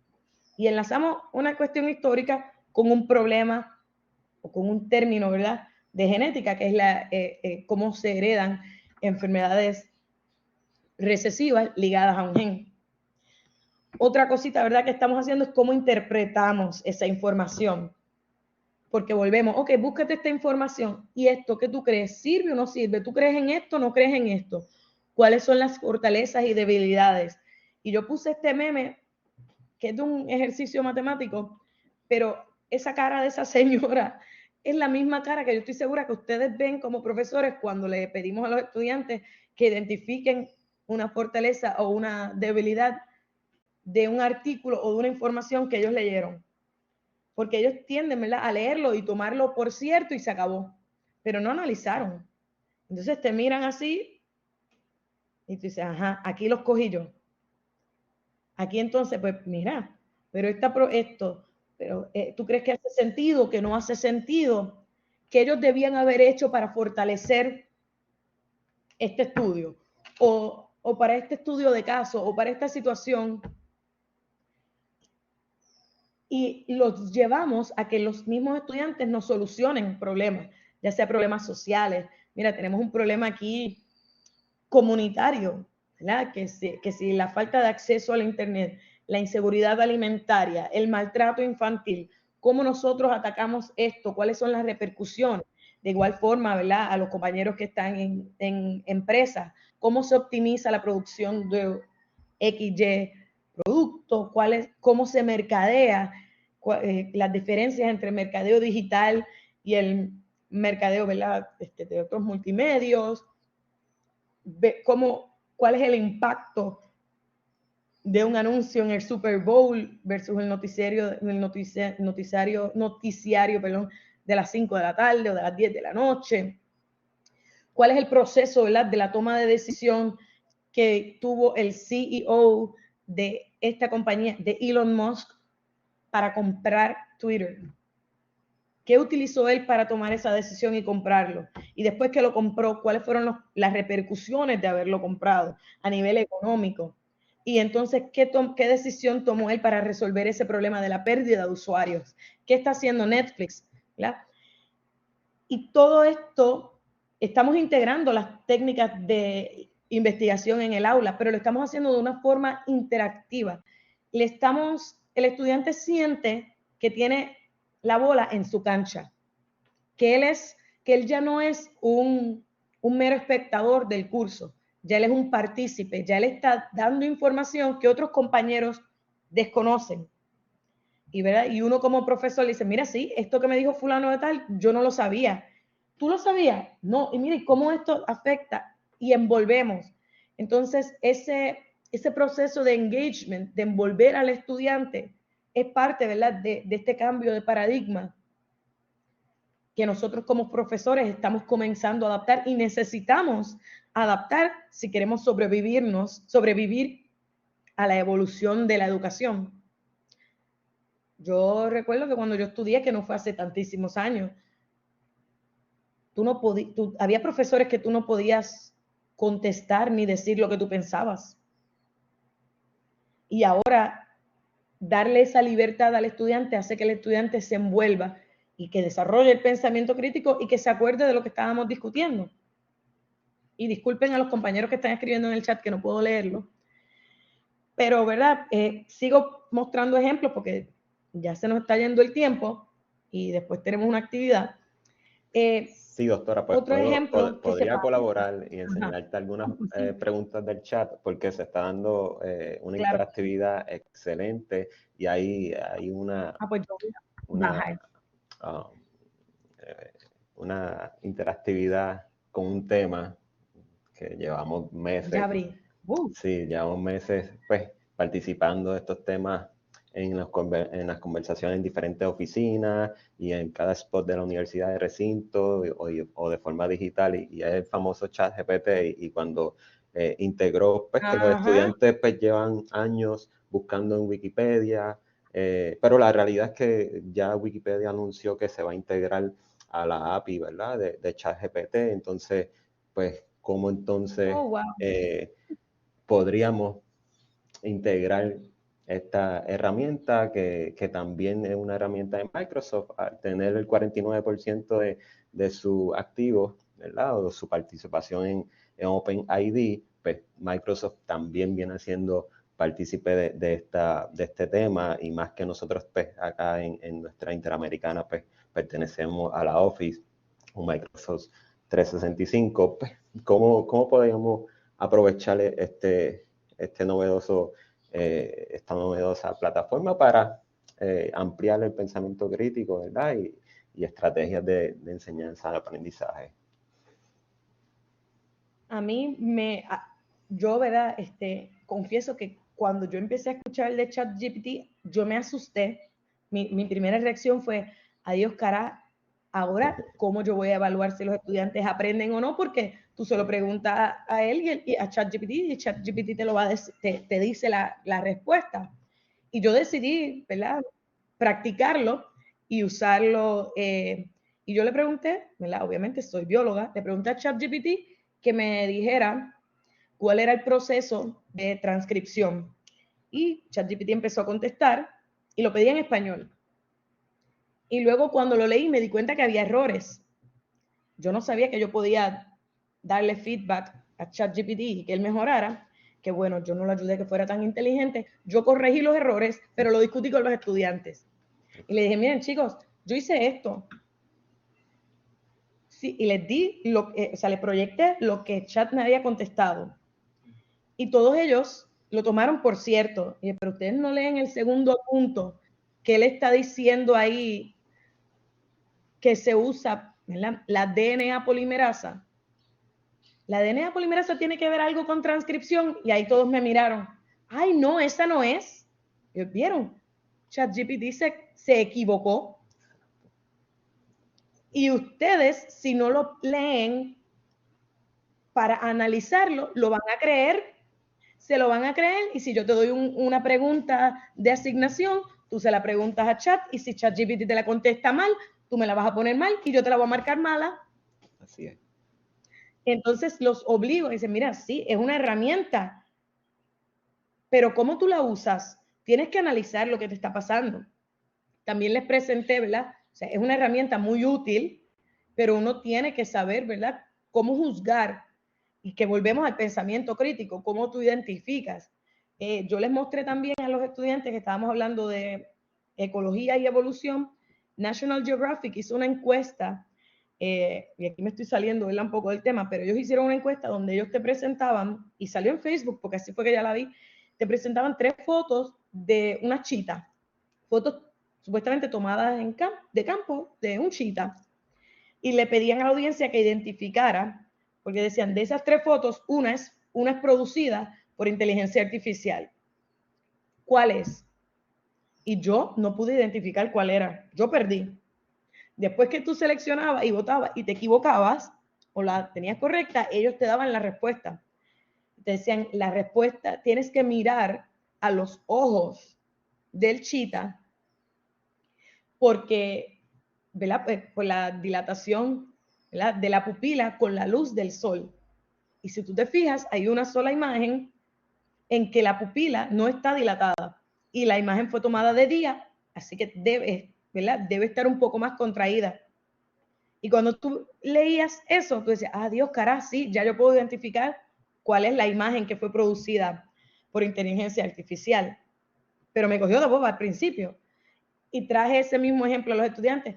Y enlazamos una cuestión histórica con un problema o con un término, ¿verdad?, de genética, que es cómo se heredan enfermedades recesivas ligadas a un gen. Otra cosita, ¿verdad?, que estamos haciendo es cómo interpretamos esa información. Porque volvemos, ok, búscate esta información, y esto, ¿qué tú crees? ¿Sirve o no sirve? ¿Tú crees en esto o no crees en esto? ¿Cuáles son las fortalezas y debilidades? Y yo puse este meme, que es de un ejercicio matemático, pero esa cara de esa señora es la misma cara que yo estoy segura que ustedes ven como profesores cuando le pedimos a los estudiantes que identifiquen una fortaleza o una debilidad de un artículo o de una información que ellos leyeron. Porque ellos tienden, ¿verdad?, a leerlo y tomarlo por cierto y se acabó, pero no analizaron. Entonces te miran así y tú dices, aquí los cogí yo. Aquí entonces, pues mira, pero ¿tú crees que hace sentido, que no hace sentido? ¿Qué ellos debían haber hecho para fortalecer este estudio? O para este estudio de caso, o para esta situación. Y los llevamos a que los mismos estudiantes nos solucionen problemas, ya sea problemas sociales. Mira, tenemos un problema aquí comunitario, ¿verdad? Que si la falta de acceso al internet, la inseguridad alimentaria, el maltrato infantil, ¿cómo nosotros atacamos esto? ¿Cuáles son las repercusiones? De igual forma, ¿verdad?, a los compañeros que están en empresas, ¿cómo se optimiza la producción de XY producto? ¿Cómo se mercadea? Las diferencias entre el mercadeo digital y el mercadeo, ¿verdad?, de otros multimedios. ¿Cuál es el impacto de un anuncio en el Super Bowl versus el noticiario de las 5 de la tarde o de las 10 de la noche? ¿Cuál es el proceso, ¿verdad?, de la toma de decisión que tuvo el CEO de esta compañía, de Elon Musk, para comprar Twitter? ¿Qué utilizó él para tomar esa decisión y comprarlo? Y después que lo compró, ¿cuáles fueron las repercusiones de haberlo comprado a nivel económico? Y entonces, ¿qué decisión tomó él para resolver ese problema de la pérdida de usuarios? ¿Qué está haciendo Netflix? ¿Verdad? Y todo esto, estamos integrando las técnicas de investigación en el aula, pero lo estamos haciendo de una forma interactiva. El estudiante siente que tiene la bola en su cancha, que él ya no es un mero espectador del curso, ya él es un partícipe, ya él está dando información que otros compañeros desconocen. Y, ¿verdad? Y uno como profesor le dice, mira, sí, esto que me dijo fulano de tal, yo no lo sabía. ¿Tú lo sabías? No. Y mire, ¿cómo esto afecta? Y envolvemos. Entonces, ese proceso de engagement, de envolver al estudiante, es parte, ¿verdad?, de este cambio de paradigma que nosotros como profesores estamos comenzando a adaptar y necesitamos adaptar si queremos sobrevivir a la evolución de la educación. Yo recuerdo que cuando yo estudié, que no fue hace tantísimos años, había profesores que tú no podías contestar ni decir lo que tú pensabas. Y ahora, darle esa libertad al estudiante hace que el estudiante se envuelva y que desarrolle el pensamiento crítico y que se acuerde de lo que estábamos discutiendo. Y disculpen a los compañeros que están escribiendo en el chat que no puedo leerlo. Pero, ¿verdad? Sigo mostrando ejemplos porque ya se nos está yendo el tiempo y después tenemos una actividad. Sí, doctora, pues otro ejemplo podría colaborar y enseñarte algunas preguntas del chat porque se está dando una interactividad excelente y hay una, pues una interactividad con un tema que llevamos meses. Ya abrí. Sí, llevamos meses pues, participando de estos temas en las conversaciones en diferentes oficinas y en cada spot de la universidad de recinto o de forma digital y es el famoso chat GPT y cuando integró pues que los estudiantes pues llevan años buscando en Wikipedia, pero la realidad es que ya Wikipedia anunció que se va a integrar a la API, ¿verdad? De ChatGPT, entonces pues cómo entonces podríamos integrar esta herramienta que también es una herramienta de Microsoft, al tener el 49% de sus activos, ¿verdad? O su participación en OpenID, pues Microsoft también viene siendo partícipe de este tema y más que nosotros pues acá en nuestra Interamericana pues pertenecemos a la Office o Microsoft 365, pues ¿cómo podríamos aprovechar esta novedosa plataforma para ampliar el pensamiento crítico, ¿verdad? Y estrategias de enseñanza, de aprendizaje. Yo, ¿verdad? Confieso que cuando yo empecé a escuchar el de ChatGPT, yo me asusté. Mi primera reacción fue, adiós, cara, ahora, ¿cómo yo voy a evaluar si los estudiantes aprenden o no? Porque tú se lo preguntas a él y a ChatGPT y ChatGPT te dice la respuesta. Y yo decidí, ¿verdad?, practicarlo y usarlo. Y yo le pregunté, ¿verdad?, obviamente soy bióloga, le pregunté a ChatGPT que me dijera cuál era el proceso de transcripción. Y ChatGPT empezó a contestar y lo pedí en español. Y luego cuando lo leí me di cuenta que había errores. Yo no sabía que yo podía darle feedback a ChatGPT y que él mejorara, que bueno, yo no lo ayudé a que fuera tan inteligente. Yo corregí los errores, pero lo discutí con los estudiantes. Y le dije, miren chicos, yo hice esto. Sí, y les di, les proyecté lo que Chat me había contestado. Y todos ellos lo tomaron por cierto. Y dije, pero ustedes no leen el segundo punto que él está diciendo ahí que se usa la DNA polimerasa. La DNA polimerasa tiene que ver algo con transcripción y ahí todos me miraron. Ay, no, esa no es. ¿Vieron? ChatGPT se equivocó. Y ustedes, si no lo leen para analizarlo, lo van a creer, se lo van a creer y si yo te doy una pregunta de asignación, tú se la preguntas a Chat y si ChatGPT te la contesta mal, tú me la vas a poner mal y yo te la voy a marcar mala. Así es. Entonces los obligo y dicen, mira, sí, es una herramienta, pero ¿cómo tú la usas? Tienes que analizar lo que te está pasando. También les presenté, ¿verdad? O sea, es una herramienta muy útil, pero uno tiene que saber, ¿verdad?, cómo juzgar y que volvemos al pensamiento crítico, cómo tú identificas. Yo les mostré también a los estudiantes que estábamos hablando de ecología y evolución. National Geographic hizo una encuesta y aquí me estoy saliendo, ¿verdad?, un poco del tema, pero ellos hicieron una encuesta donde ellos te presentaban, y salió en Facebook, porque así fue que ya la vi, te presentaban 3 fotos de una chita, fotos supuestamente tomadas de campo de un chita, y le pedían a la audiencia que identificara, porque decían, de esas 3 fotos, una es producida por inteligencia artificial. ¿Cuál es? Y yo no pude identificar cuál era. Yo perdí. Después que tú seleccionabas y votabas y te equivocabas o la tenías correcta, ellos te daban la respuesta. Te decían, la respuesta, tienes que mirar a los ojos del chita porque, ¿verdad?, por la dilatación, ¿verdad?, de la pupila con la luz del sol. Y si tú te fijas, hay una sola imagen en que la pupila no está dilatada y la imagen fue tomada de día, así que debe estar un poco más contraída. Y cuando tú leías eso, tú decías, Dios, caray, sí, ya yo puedo identificar cuál es la imagen que fue producida por inteligencia artificial. Pero me cogió de boba al principio. Y traje ese mismo ejemplo a los estudiantes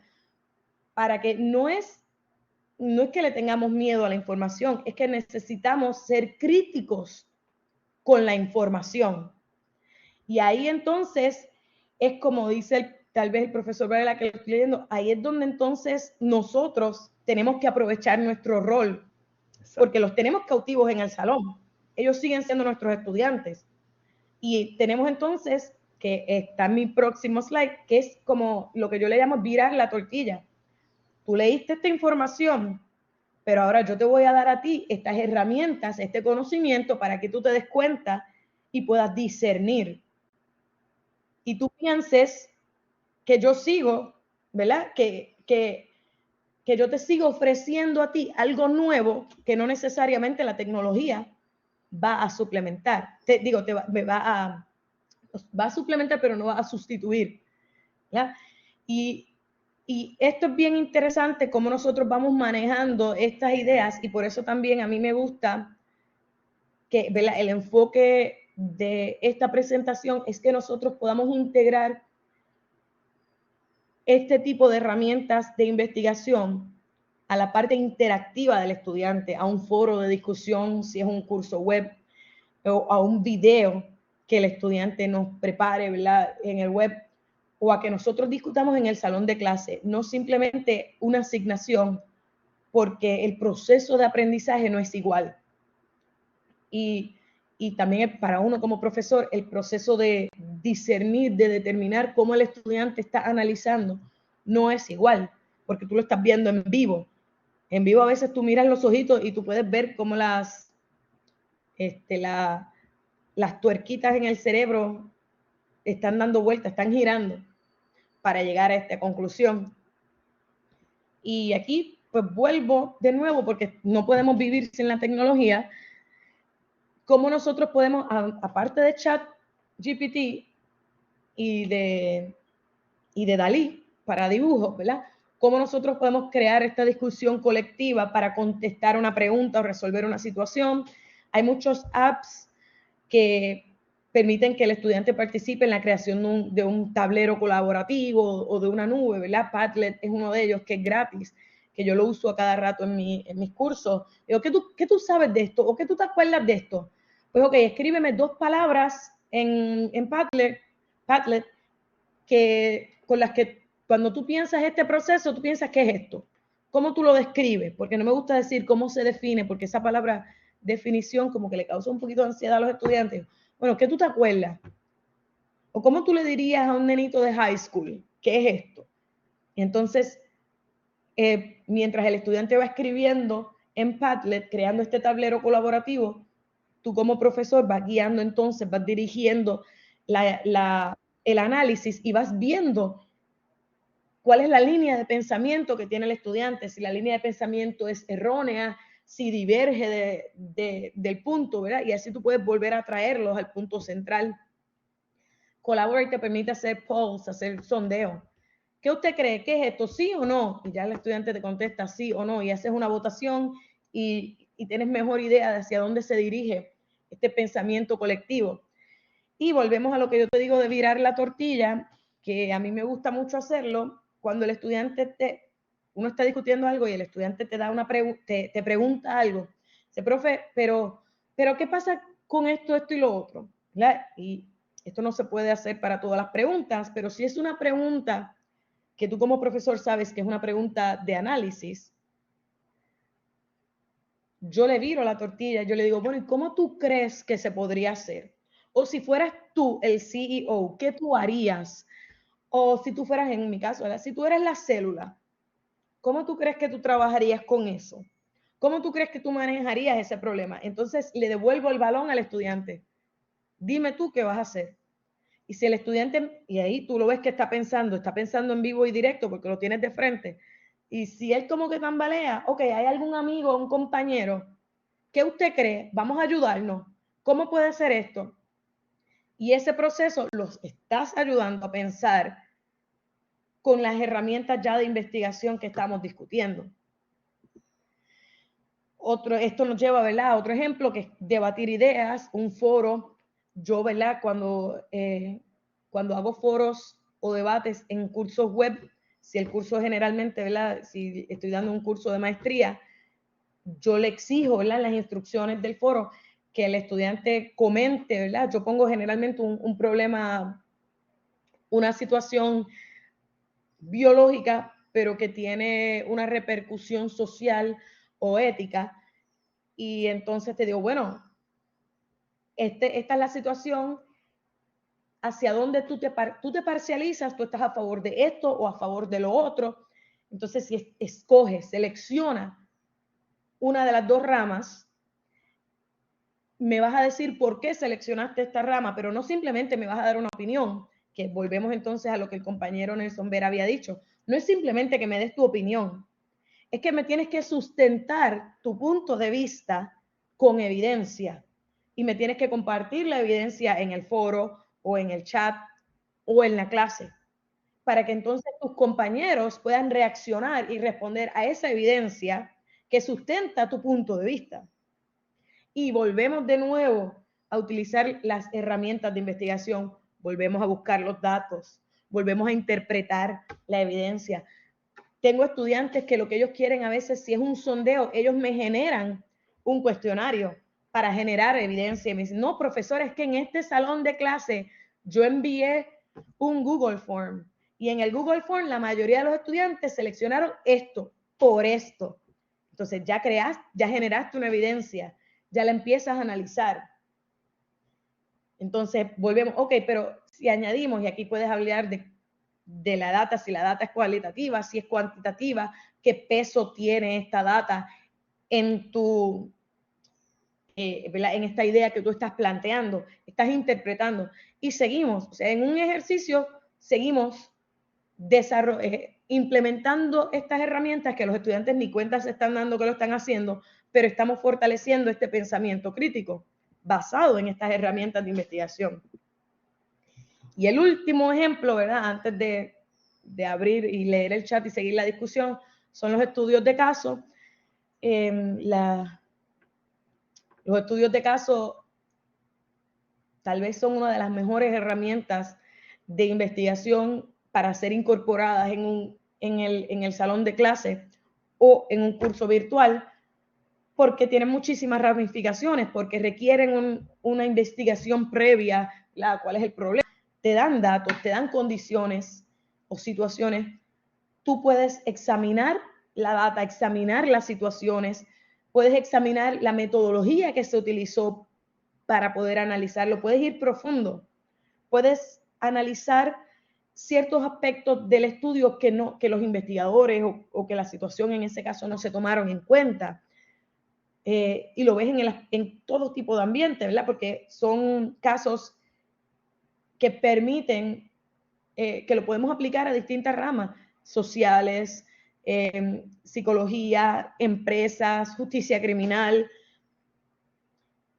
para que no es que le tengamos miedo a la información, es que necesitamos ser críticos con la información. Y ahí entonces es como dice tal vez el profesor Varela, que lo estoy leyendo, ahí es donde entonces nosotros tenemos que aprovechar nuestro rol, porque los tenemos cautivos en el salón. Ellos siguen siendo nuestros estudiantes. Y tenemos entonces, que está en mi próximo slide, que es como lo que yo le llamo virar la tortilla. Tú leíste esta información, pero ahora yo te voy a dar a ti estas herramientas, este conocimiento para que tú te des cuenta y puedas discernir. Y tú pienses que yo sigo, ¿verdad?, que yo te sigo ofreciendo a ti algo nuevo que no necesariamente la tecnología va a suplementar. Va a suplementar, pero no va a sustituir, ¿ya? Y esto es bien interesante cómo nosotros vamos manejando estas ideas, y por eso también a mí me gusta que, ¿verdad?, el enfoque de esta presentación es que nosotros podamos integrar este tipo de herramientas de investigación a la parte interactiva del estudiante, a un foro de discusión, si es un curso web, o a un video que el estudiante nos prepare, ¿verdad?, en el web, o a que nosotros discutamos en el salón de clase, no simplemente una asignación, porque el proceso de aprendizaje no es igual. Y también para uno como profesor, el proceso de discernir, de determinar cómo el estudiante está analizando, no es igual, porque tú lo estás viendo en vivo. En vivo a veces tú miras los ojitos y tú puedes ver cómo las tuerquitas en el cerebro están dando vueltas, están girando para llegar a esta conclusión. Y aquí pues vuelvo de nuevo, porque no podemos vivir sin la tecnología. ¿Cómo nosotros podemos, aparte de ChatGPT y de DALL-E para dibujos, ¿verdad?, cómo nosotros podemos crear esta discusión colectiva para contestar una pregunta o resolver una situación? Hay muchos apps que permiten que el estudiante participe en la creación de un tablero colaborativo o de una nube, ¿verdad? Padlet es uno de ellos, que es gratis, que yo lo uso a cada rato en mis cursos. Digo, ¿qué tú sabes de esto? ¿O qué tú te acuerdas de esto? Pues, ok, escríbeme 2 palabras en Padlet con las que cuando tú piensas este proceso, tú piensas, ¿qué es esto? ¿Cómo tú lo describes? Porque no me gusta decir cómo se define, porque esa palabra definición como que le causa un poquito de ansiedad a los estudiantes. Bueno, ¿qué tú te acuerdas? ¿O cómo tú le dirías a un nenito de high school? ¿Qué es esto? Y entonces, mientras el estudiante va escribiendo en Padlet, creando este tablero colaborativo, tú como profesor vas guiando entonces, vas dirigiendo el análisis y vas viendo cuál es la línea de pensamiento que tiene el estudiante, si la línea de pensamiento es errónea, si diverge del punto, ¿verdad? Y así tú puedes volver a traerlos al punto central. Collaborate te permite hacer polls, hacer sondeo. ¿Qué usted cree? ¿Qué es esto? ¿Sí o no? Y ya el estudiante te contesta sí o no, y haces una votación y tienes mejor idea de hacia dónde se dirige este pensamiento colectivo. Y volvemos a lo que yo te digo de virar la tortilla, que a mí me gusta mucho hacerlo, cuando el estudiante uno está discutiendo algo y el estudiante te da te pregunta algo, dice, profe, pero ¿qué pasa con esto y lo otro? ¿Verdad? Y esto no se puede hacer para todas las preguntas, pero si es una pregunta que tú como profesor sabes que es una pregunta de análisis, yo le viro la tortilla, yo le digo, bueno, ¿y cómo tú crees que se podría hacer? O si fueras tú el CEO, ¿qué tú harías? O si tú fueras, en mi caso, ¿verdad? Si tú eres la célula, ¿cómo tú crees que tú trabajarías con eso? ¿Cómo tú crees que tú manejarías ese problema? Entonces le devuelvo el balón al estudiante. Dime tú qué vas a hacer. Y si el estudiante, y ahí tú lo ves que está pensando en vivo y directo porque lo tienes de frente, y si él como que tambalea, ok, hay algún amigo, un compañero, ¿qué usted cree? Vamos a ayudarnos. ¿Cómo puede ser esto? Y ese proceso los estás ayudando a pensar con las herramientas ya de investigación que estamos discutiendo. Esto nos lleva, ¿verdad?, a otro ejemplo que es debatir ideas, un foro. Yo, ¿verdad?, cuando hago foros o debates en cursos web, si el curso generalmente, ¿verdad?, si estoy dando un curso de maestría, yo le exijo, ¿verdad?, las instrucciones del foro que el estudiante comente, ¿verdad? Yo pongo generalmente un problema, una situación biológica, pero que tiene una repercusión social o ética, y entonces te digo, bueno, esta es la situación, hacia dónde tú te parcializas, tú estás a favor de esto o a favor de lo otro. Entonces, si escoges, selecciona una de las dos ramas, me vas a decir por qué seleccionaste esta rama, pero no simplemente me vas a dar una opinión, que volvemos entonces a lo que el compañero Nelson Vera había dicho. No es simplemente que me des tu opinión, es que me tienes que sustentar tu punto de vista con evidencia y me tienes que compartir la evidencia en el foro o en el chat o en la clase para que entonces tus compañeros puedan reaccionar y responder a esa evidencia que sustenta tu punto de vista. Y volvemos de nuevo a utilizar las herramientas de investigación, volvemos a buscar los datos, volvemos a interpretar la evidencia. Tengo estudiantes que lo que ellos quieren a veces, si es un sondeo, ellos me generan un cuestionario para generar evidencia. Y me dicen, no, profesor, es que en este salón de clase yo envié un Google Form. Y en el Google Form la mayoría de los estudiantes seleccionaron esto por esto. Entonces ya generaste una evidencia, ya la empiezas a analizar. Entonces volvemos, ok, pero si añadimos, y aquí puedes hablar de la data, si la data es cualitativa, si es cuantitativa, qué peso tiene esta data en en esta idea que tú estás planteando, estás interpretando. Y seguimos, o sea, en un ejercicio seguimos implementando estas herramientas que los estudiantes ni cuenta se están dando que lo están haciendo, pero estamos fortaleciendo este pensamiento crítico basado en estas herramientas de investigación. Y el último ejemplo, ¿verdad?, antes de abrir y leer el chat y seguir la discusión, son los estudios de caso. Los estudios de caso tal vez son una de las mejores herramientas de investigación para ser incorporadas en el salón de clase o en un curso virtual, porque tienen muchísimas ramificaciones, porque requieren una investigación previa, ¿cuál es el problema? Te dan datos, te dan condiciones o situaciones. Tú puedes examinar la data, examinar las situaciones, puedes examinar la metodología que se utilizó para poder analizarlo, puedes ir profundo, puedes analizar ciertos aspectos del estudio que los investigadores o que la situación en ese caso no se tomaron en cuenta. Y lo ves en todo tipo de ambiente, ¿verdad? Porque son casos que permiten que lo podemos aplicar a distintas ramas sociales, psicología, empresas, justicia criminal,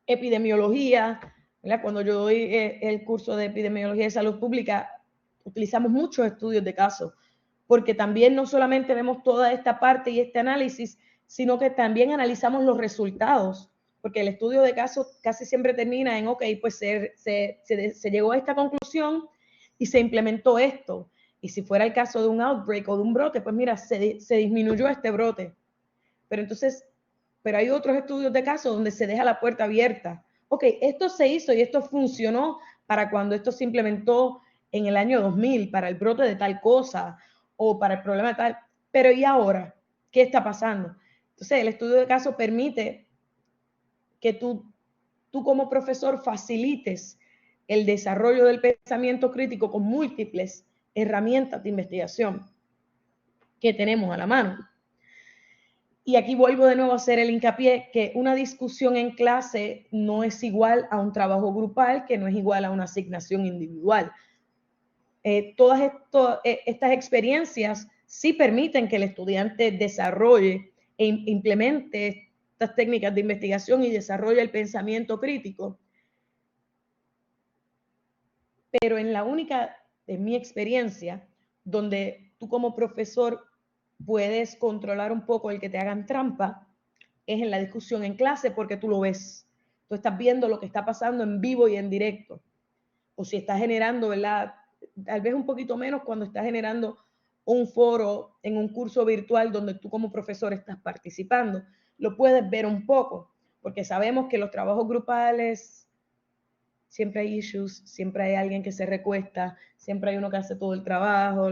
epidemiología, ¿verdad? Cuando yo doy el curso de epidemiología de salud pública, utilizamos muchos estudios de casos, porque también no solamente vemos toda esta parte y este análisis, sino que también analizamos los resultados, porque el estudio de casos casi siempre termina en, ok, pues se llegó a esta conclusión y se implementó esto. Y si fuera el caso de un outbreak o de un brote, pues mira, se disminuyó este brote. Pero hay otros estudios de casos donde se deja la puerta abierta. Ok, esto se hizo y esto funcionó para cuando esto se implementó en el año 2000, para el brote de tal cosa o para el problema de tal. Pero ¿y ahora? ¿Qué está pasando? Entonces, el estudio de caso permite que tú como profesor facilites el desarrollo del pensamiento crítico con múltiples herramientas de investigación que tenemos a la mano. Y aquí vuelvo de nuevo a hacer el hincapié que una discusión en clase no es igual a un trabajo grupal, que no es igual a una asignación individual. Todas estas experiencias sí permiten que el estudiante desarrolle e implemente estas técnicas de investigación y desarrolle el pensamiento crítico. Pero en mi experiencia, donde tú como profesor puedes controlar un poco el que te hagan trampa, es en la discusión en clase, porque tú lo ves. Tú estás viendo lo que está pasando en vivo y en directo. O si estás generando, ¿verdad? Tal vez un poquito menos cuando estás generando un foro en un curso virtual donde tú como profesor estás participando. Lo puedes ver un poco, porque sabemos que los trabajos grupales siempre hay issues, siempre hay alguien que se recuesta, siempre hay uno que hace todo el trabajo,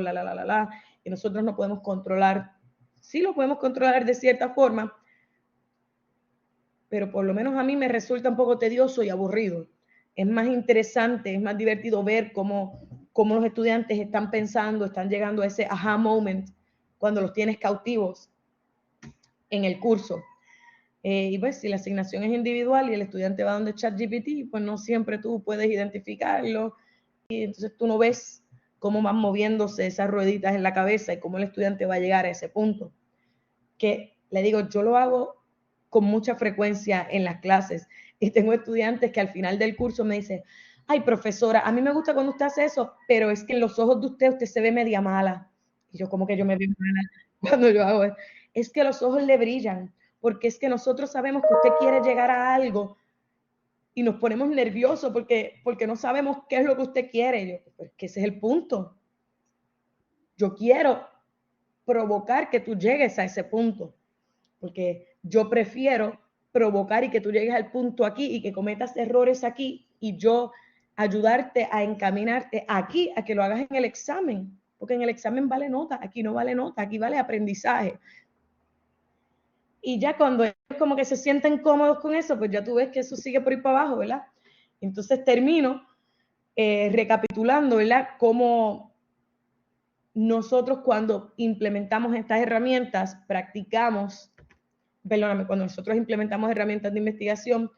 y nosotros no podemos controlar. Sí lo podemos controlar de cierta forma, pero por lo menos a mí me resulta un poco tedioso y aburrido. Es más interesante, es más divertido ver cómo los estudiantes están pensando, están llegando a ese aha moment cuando los tienes cautivos en el curso. Y pues si la asignación es individual y el estudiante va donde ChatGPT, pues no siempre tú puedes identificarlo y entonces tú no ves cómo van moviéndose esas rueditas en la cabeza y cómo el estudiante va a llegar a ese punto. Que le digo, yo lo hago con mucha frecuencia en las clases y tengo estudiantes que al final del curso me dicen, ay profesora, a mí me gusta cuando usted hace eso, pero es que en los ojos de usted se ve media mala. Y yo, como que yo me veo mala cuando yo hago eso? Es que los ojos le brillan, porque es que nosotros sabemos que usted quiere llegar a algo y nos ponemos nerviosos porque no sabemos qué es lo que usted quiere. Y yo, pues que ese es el punto. Yo quiero provocar que tú llegues a ese punto, porque yo prefiero provocar y que tú llegues al punto aquí y que cometas errores aquí y yo ayudarte a encaminarte aquí a que lo hagas en el examen, porque en el examen vale nota, aquí no vale nota, aquí vale aprendizaje. Y ya cuando es como que se sienten cómodos con eso, pues ya tú ves que eso sigue por ahí para abajo, ¿verdad? Entonces termino recapitulando, ¿verdad? Cómo nosotros cuando implementamos estas herramientas, cuando nosotros implementamos herramientas de investigación,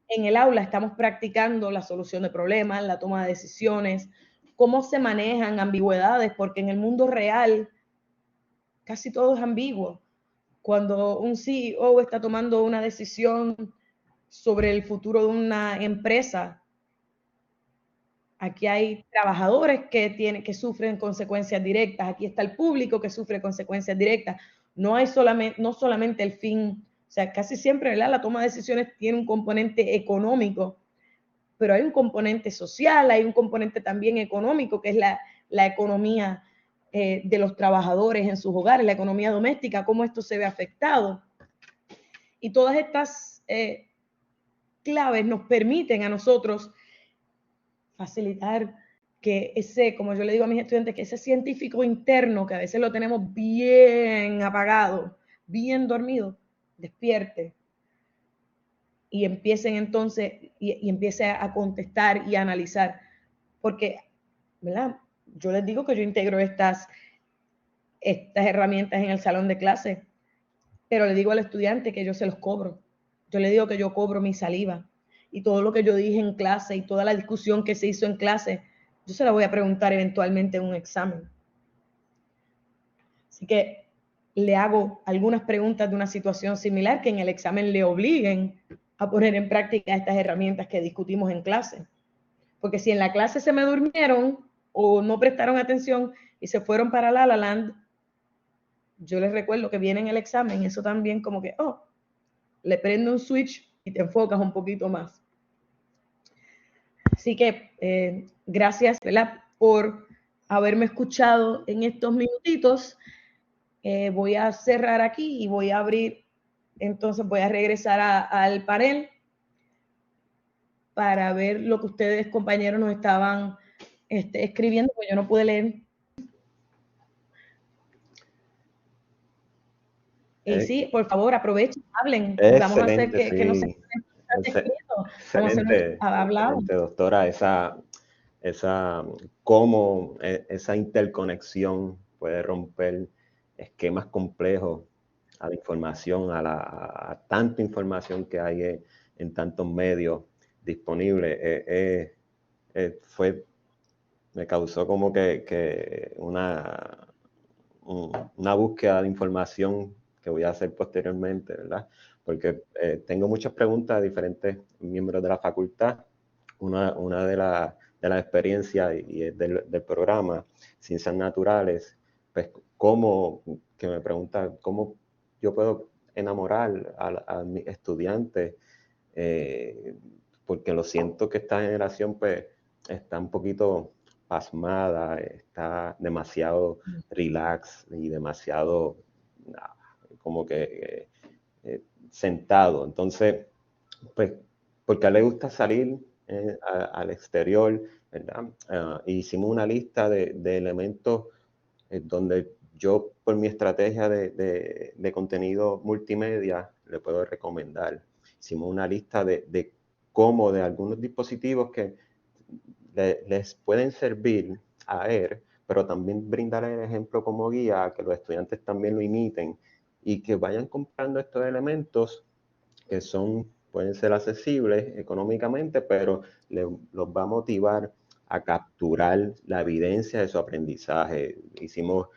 en el aula estamos practicando la solución de problemas, la toma de decisiones, cómo se manejan ambigüedades, porque en el mundo real casi todo es ambiguo. Cuando un CEO está tomando una decisión sobre el futuro de una empresa, aquí hay trabajadores que sufren consecuencias directas, aquí está el público que sufre consecuencias directas. No solamente el fin, o sea, casi siempre, ¿verdad? La toma de decisiones tiene un componente económico, pero hay un componente social, hay un componente también económico, que es la economía de los trabajadores en sus hogares, la economía doméstica, cómo esto se ve afectado. Y todas estas claves nos permiten a nosotros facilitar que como yo le digo a mis estudiantes, que ese científico interno, que a veces lo tenemos bien apagado, bien dormido, despierte y empiecen entonces, y empiece a contestar y a analizar. Porque, ¿verdad? Yo les digo que yo integro estas herramientas en el salón de clase, pero le digo al estudiante que yo se los cobro. Yo le digo que yo cobro mi saliva y todo lo que yo dije en clase y toda la discusión que se hizo en clase, yo se la voy a preguntar eventualmente en un examen. Así que le hago algunas preguntas de una situación similar que en el examen le obliguen a poner en práctica estas herramientas que discutimos en clase. Porque si en la clase se me durmieron o no prestaron atención y se fueron para La La Land, yo les recuerdo que viene en el examen, eso también como que, le prendo un switch y te enfocas un poquito más. Así que gracias, ¿verdad?, por haberme escuchado en estos minutitos. Voy a cerrar aquí y voy a abrir, entonces voy a regresar al panel para ver lo que ustedes, compañeros, nos estaban escribiendo, porque yo no pude leer. Y sí, por favor, aprovechen, hablen. Vamos a hacer que no se excelente, doctora, cómo esa interconexión puede romper esquemas complejos a la información, a tanta información que hay en tantos medios disponibles. Me causó como que una búsqueda de información que voy a hacer posteriormente, ¿verdad? Porque tengo muchas preguntas de diferentes miembros de la facultad. Una de las experiencias y del programa Ciencias Naturales, pues que me pregunta cómo yo puedo enamorar a mis estudiantes, porque lo siento que esta generación pues está un poquito pasmada, está demasiado relax y demasiado como que sentado. Entonces, pues, porque a él le gusta salir al exterior, ¿verdad? Hicimos una lista de elementos donde yo, por mi estrategia de contenido multimedia, le puedo recomendar. Hicimos una lista de cómo de algunos dispositivos que les pueden servir a él, pero también brindar el ejemplo como guía, que los estudiantes también lo imiten y que vayan comprando estos elementos que pueden ser accesibles económicamente, pero los va a motivar a capturar la evidencia de su aprendizaje. Hicimos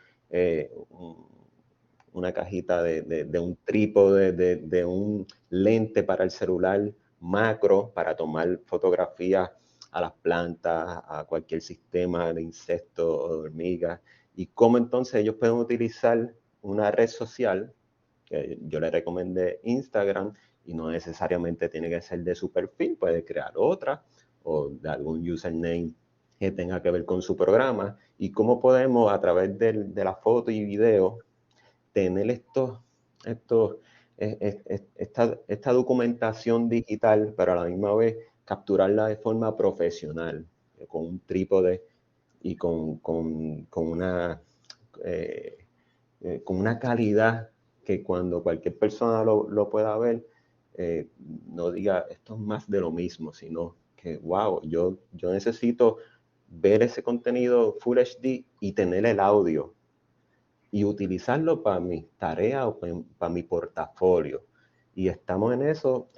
una cajita de un trípode, de un lente para el celular macro, para tomar fotografías a las plantas, a cualquier sistema de insectos o de hormigas, y cómo entonces ellos pueden utilizar una red social, que yo les recomendé Instagram, y no necesariamente tiene que ser de su perfil, puede crear otra, o de algún username que tenga que ver con su programa, y cómo podemos a través de la foto y video tener esta documentación digital, pero a la misma vez capturarla de forma profesional, con un trípode y con una calidad que cuando cualquier persona lo pueda ver, no diga esto es más de lo mismo, sino que wow, yo necesito ver ese contenido Full HD y tener el audio y utilizarlo para mis tareas o para mi portafolio. Y estamos en eso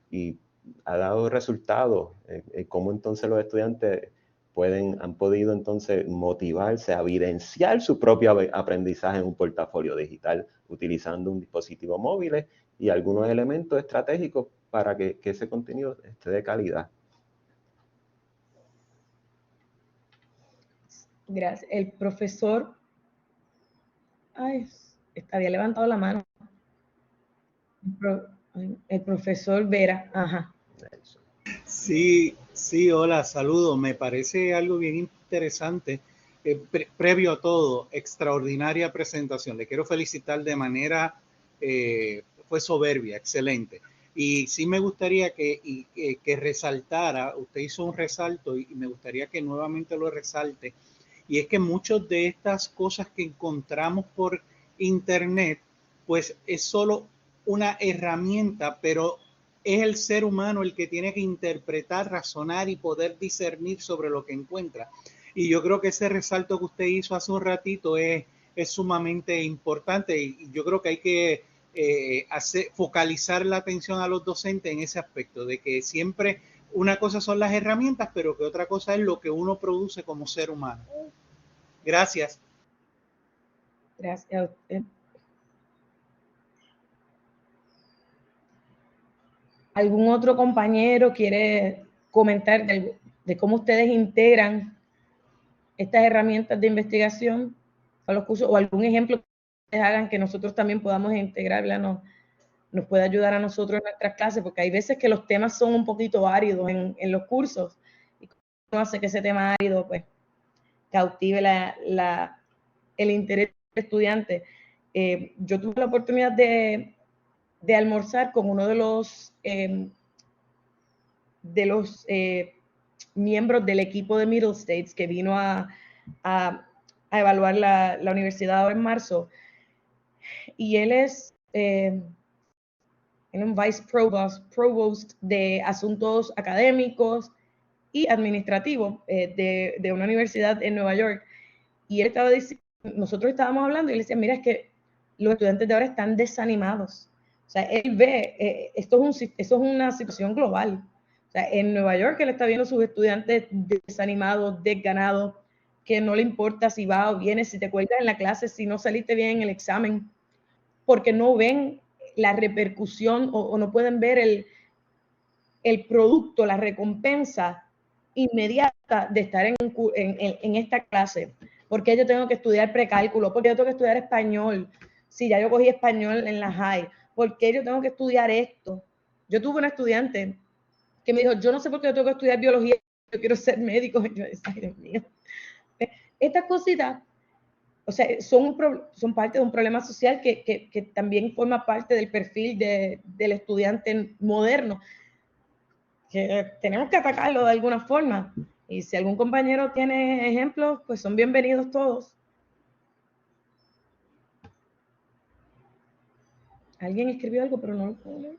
y ha dado resultados. Cómo entonces los estudiantes han podido entonces motivarse a evidenciar su propio aprendizaje en un portafolio digital utilizando un dispositivo móvil y algunos elementos estratégicos para que ese contenido esté de calidad. Gracias. El profesor... había levantado la mano. El profesor Vera. Ajá. Sí, hola, saludos. Me parece algo bien interesante. Previo a todo, extraordinaria presentación. Le quiero felicitar de manera, fue soberbia, excelente. Y sí me gustaría que resaltara, usted hizo un resalto y me gustaría que nuevamente lo resalte. Y es que muchas de estas cosas que encontramos por internet, pues es solo una herramienta, pero es el ser humano el que tiene que interpretar, razonar y poder discernir sobre lo que encuentra. Y yo creo que ese resalto que usted hizo hace un ratito es sumamente importante y yo creo que hay que focalizar la atención a los docentes en ese aspecto, de que siempre una cosa son las herramientas, pero que otra cosa es lo que uno produce como ser humano. Gracias. Gracias a usted. ¿Algún otro compañero quiere comentar de cómo ustedes integran estas herramientas de investigación a los cursos o algún ejemplo que ustedes hagan que nosotros también podamos integrar, nos puede ayudar a nosotros en nuestras clases? Porque hay veces que los temas son un poquito áridos en los cursos y cómo hace que ese tema árido pues cautive el interés del estudiante. Yo tuve la oportunidad de almorzar con uno de los miembros del equipo de Middle States que vino a evaluar la universidad ahora en marzo, y él es un vice provost de asuntos académicos y administrativos de una universidad en Nueva York, y él estaba diciendo, nosotros estábamos hablando y él decía, mira, es que los estudiantes de ahora están desanimados. O sea, él ve, esto es una situación global. O sea, en Nueva York él está viendo a sus estudiantes desanimados, desganados, que no le importa si va o viene, si te cuelgas en la clase, si no saliste bien en el examen, porque no ven la repercusión o no pueden ver el producto, la recompensa inmediata de estar en esta clase. Porque yo tengo que estudiar precálculo, porque yo tengo que estudiar español, si ya yo cogí español en la high, porque yo tengo que estudiar esto. Yo tuve una estudiante que me dijo, yo no sé por qué yo tengo que estudiar biología, yo quiero ser médico. Y yo decía, ay, Dios mío. Estas cositas, o sea, son parte de un problema social que también forma parte del perfil del estudiante moderno, que tenemos que atacarlo de alguna forma. Y si algún compañero tiene ejemplos, pues son bienvenidos todos. Alguien escribió algo, pero no lo puedo leer.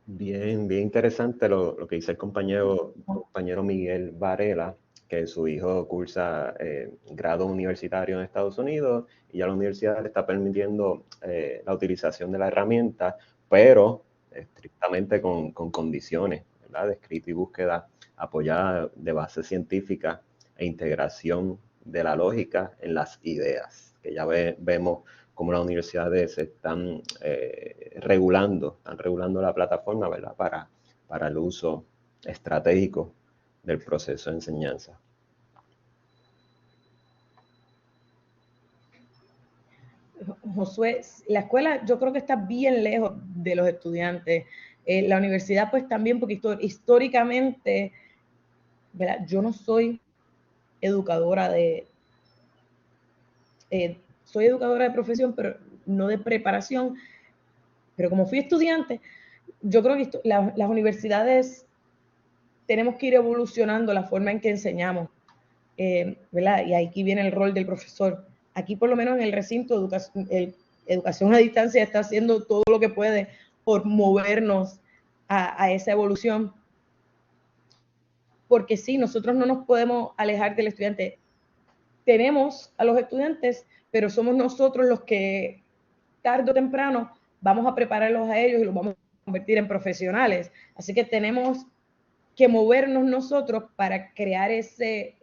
Bien, bien interesante lo que dice el compañero Miguel Varela, que su hijo cursa grado universitario en Estados Unidos y ya la universidad le está permitiendo la utilización de la herramienta, pero estrictamente con condiciones, ¿verdad? De escrito y búsqueda apoyada de base científica e integración de la lógica en las ideas, que ya vemos cómo las universidades están regulando la plataforma, ¿verdad? Para el uso estratégico del proceso de enseñanza. Josué, la escuela yo creo que está bien lejos de los estudiantes. La universidad pues también, porque históricamente, ¿verdad? Yo no soy educadora soy educadora de profesión, pero no de preparación. Pero como fui estudiante, yo creo que las universidades tenemos que ir evolucionando la forma en que enseñamos, ¿verdad? Y aquí viene el rol del profesor. Aquí por lo menos en el recinto educación a distancia está haciendo todo lo que puede por movernos a esa evolución. Porque sí, nosotros no nos podemos alejar del estudiante. Tenemos a los estudiantes, pero somos nosotros los que tarde o temprano vamos a prepararlos a ellos y los vamos a convertir en profesionales. Así que tenemos que movernos nosotros para crear ese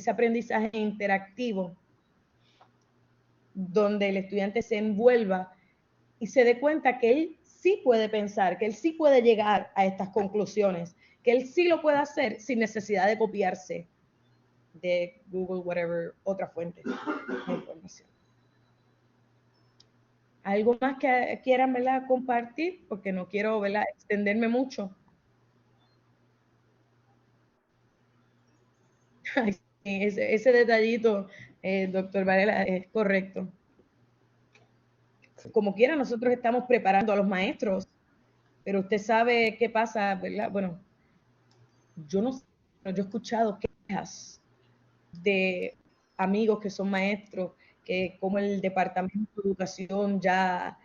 aprendizaje interactivo donde el estudiante se envuelva y se dé cuenta que él sí puede pensar, que él sí puede llegar a estas conclusiones, que él sí lo puede hacer sin necesidad de copiarse de Google, whatever, otra fuente de información. ¿Algo más que quieran, ¿verdad?, compartir? Porque no quiero, ¿verdad?, extenderme mucho. Ese detallito, doctor Varela, es correcto. Como quiera, nosotros estamos preparando a los maestros, pero usted sabe qué pasa, ¿verdad? Bueno, yo no sé, yo he escuchado quejas de amigos que son maestros, que como el Departamento de Educación ya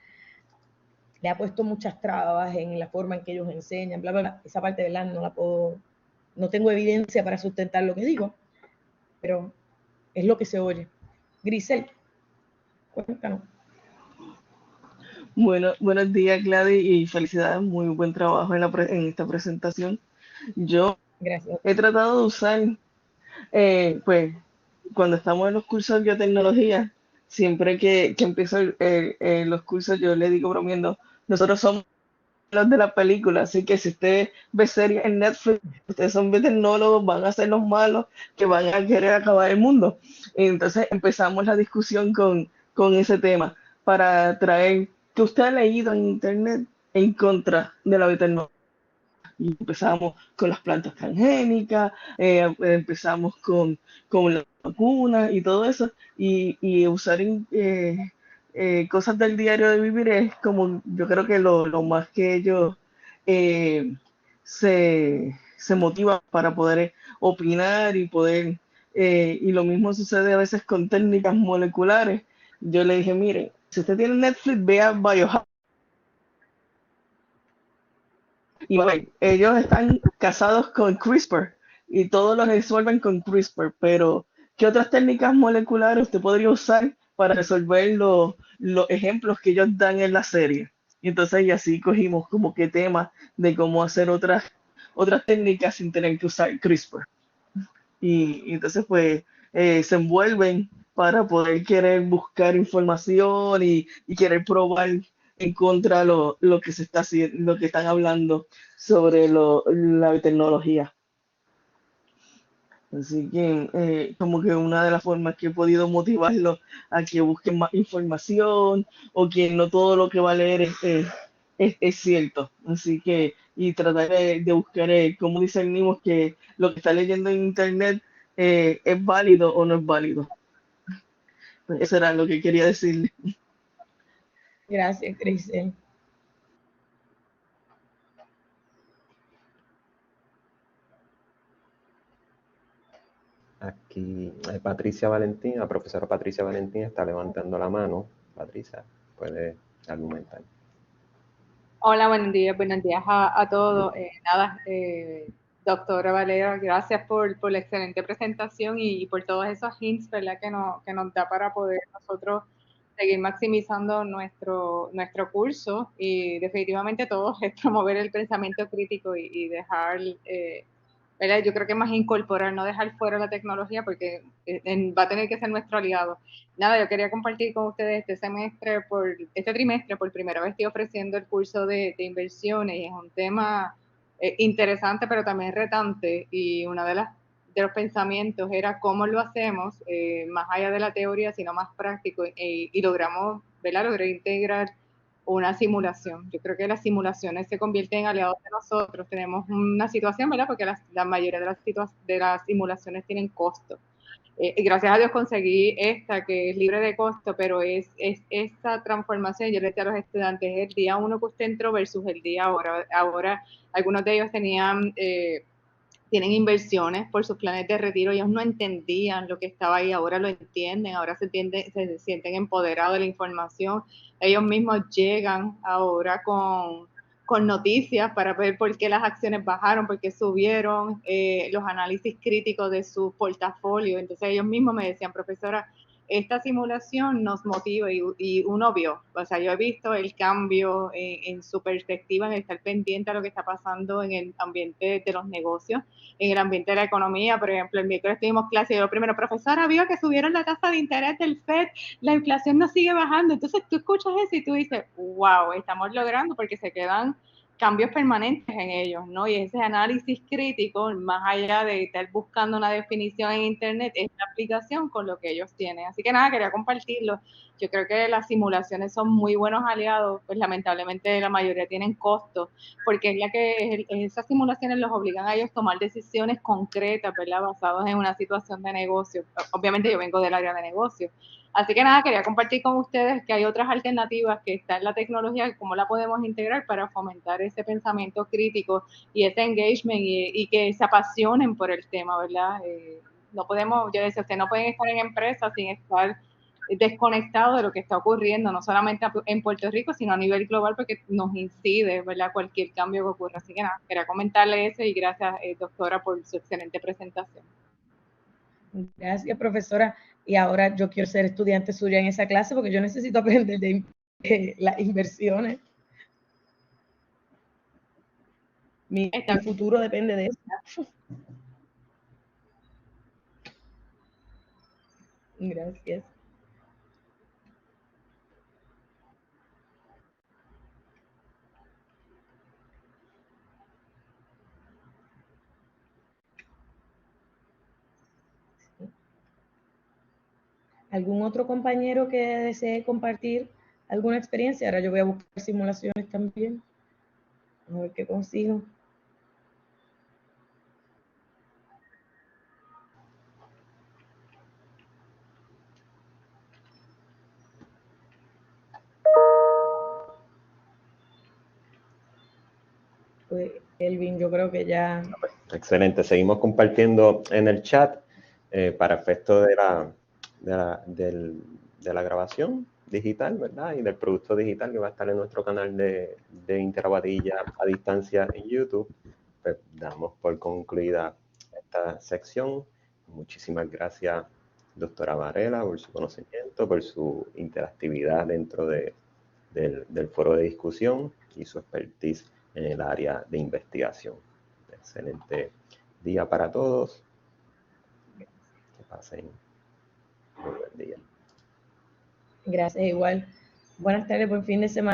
le ha puesto muchas trabas en la forma en que ellos enseñan, bla, bla, bla. Esa parte, ¿verdad?, no tengo evidencia para sustentar lo que digo, pero es lo que se oye. Grisel, cuéntanos. Bueno, buenos días, Gladys, y felicidades, muy buen trabajo en esta presentación. Yo Gracias. he tratado de usar, pues, cuando estamos en los cursos de biotecnología, siempre que empiezo los cursos, yo le digo bromeando, nosotros somos los de la película, así que si usted ve series en Netflix, ustedes son biotecnólogos, van a ser los malos que van a querer acabar el mundo. Y entonces empezamos la discusión con ese tema para traer que usted ha leído en internet en contra de la biotecnología. Y empezamos con las plantas transgénicas, empezamos con las vacunas y todo eso, y usar cosas del diario de vivir es como, yo creo que lo más que ellos eh, se motivan para poder opinar y poder, y lo mismo sucede a veces con técnicas moleculares. Yo le dije, mire, si usted tiene Netflix, vea Biohack. Y bueno, ellos están casados con CRISPR y todo lo resuelven con CRISPR, pero ¿qué otras técnicas moleculares usted podría usar para resolver los ejemplos que ellos dan en la serie? Y entonces y así cogimos como que temas de cómo hacer otras técnicas sin tener que usar CRISPR. Y entonces pues se envuelven para poder querer buscar información y querer probar en contra lo que se está haciendo, lo que están hablando sobre la tecnología. Así que como que una de las formas que he podido motivarlos a que busquen más información o que no todo lo que va a leer es cierto. Así que, y tratar de buscar cómo discernimos que lo que está leyendo en internet es válido o no es válido. Pues eso era lo que quería decirle. Gracias, Crisel. Aquí Patricia Valentín, la profesora Patricia Valentín está levantando la mano. Patricia, puede argumentar. Hola, buenos días a todos. Doctora Valera, gracias por la excelente presentación y por todos esos hints, ¿verdad? Que nos da para poder nosotros seguir maximizando nuestro curso y definitivamente todo es promover el pensamiento crítico y dejar, ¿verdad? Yo creo que más incorporar, no dejar fuera la tecnología porque va a tener que ser nuestro aliado. Nada, yo quería compartir con ustedes este trimestre, por primera vez estoy ofreciendo el curso de inversiones y es un tema interesante, pero también retante. Y uno de los pensamientos era cómo lo hacemos, más allá de la teoría, sino más práctico, y logramos, ¿verdad? Logré integrar una simulación. Yo creo que las simulaciones se convierten en aliados de nosotros. Tenemos una situación, ¿verdad? Porque la mayoría de las simulaciones tienen costo. Y gracias a Dios conseguí esta que es libre de costo, pero es esta transformación. Yo le decía a los estudiantes, el día uno que usted entró versus el día ahora. Ahora, algunos de ellos tienen inversiones por sus planes de retiro, ellos no entendían lo que estaba ahí, ahora lo entienden, ahora se sienten empoderados de la información, ellos mismos llegan ahora con noticias para ver por qué las acciones bajaron, por qué subieron, los análisis críticos de su portafolio. Entonces ellos mismos me decían, profesora, esta simulación nos motiva y uno vio, o sea, yo he visto el cambio en su perspectiva, en estar pendiente a lo que está pasando en el ambiente de los negocios, en el ambiente de la economía. Por ejemplo, el miércoles tuvimos clase y yo primero, profesora, vio que subieron la tasa de interés del FED, la inflación no sigue bajando. Entonces tú escuchas eso y tú dices, wow, estamos logrando, porque se quedan cambios permanentes en ellos, ¿no? Y ese análisis crítico, más allá de estar buscando una definición en internet, es la aplicación con lo que ellos tienen. Así que nada, quería compartirlo. Yo creo que las simulaciones son muy buenos aliados, pues lamentablemente la mayoría tienen costos, porque esas simulaciones los obligan a ellos a tomar decisiones concretas, ¿verdad? Basadas en una situación de negocio. Obviamente yo vengo del área de negocio. Así que nada, quería compartir con ustedes que hay otras alternativas que está en la tecnología, cómo la podemos integrar para fomentar ese pensamiento crítico y ese engagement y que se apasionen por el tema, ¿verdad? No podemos, yo decía, ustedes no pueden estar en empresas sin estar desconectado de lo que está ocurriendo, no solamente en Puerto Rico, sino a nivel global, porque nos incide, ¿verdad?, cualquier cambio que ocurra. Así que nada, quería comentarle eso y gracias, doctora, por su excelente presentación. Gracias, profesora. Y ahora yo quiero ser estudiante suya en esa clase porque yo necesito aprender de las inversiones. Mi futuro depende de eso. Gracias. ¿Algún otro compañero que desee compartir alguna experiencia? Ahora yo voy a buscar simulaciones también. A ver qué consigo. Pues, Elvin, yo creo que ya... Excelente. Seguimos compartiendo en el chat para efecto de la grabación digital, ¿verdad? Y del producto digital que va a estar en nuestro canal de Interaguadilla a distancia en YouTube. Pues damos por concluida esta sección. Muchísimas gracias, doctora Varela, por su conocimiento, por su interactividad dentro del foro de discusión y su expertise en el área de investigación. Excelente día para todos. Que pasen un buen día. Gracias, igual. Buenas tardes, buen fin de semana.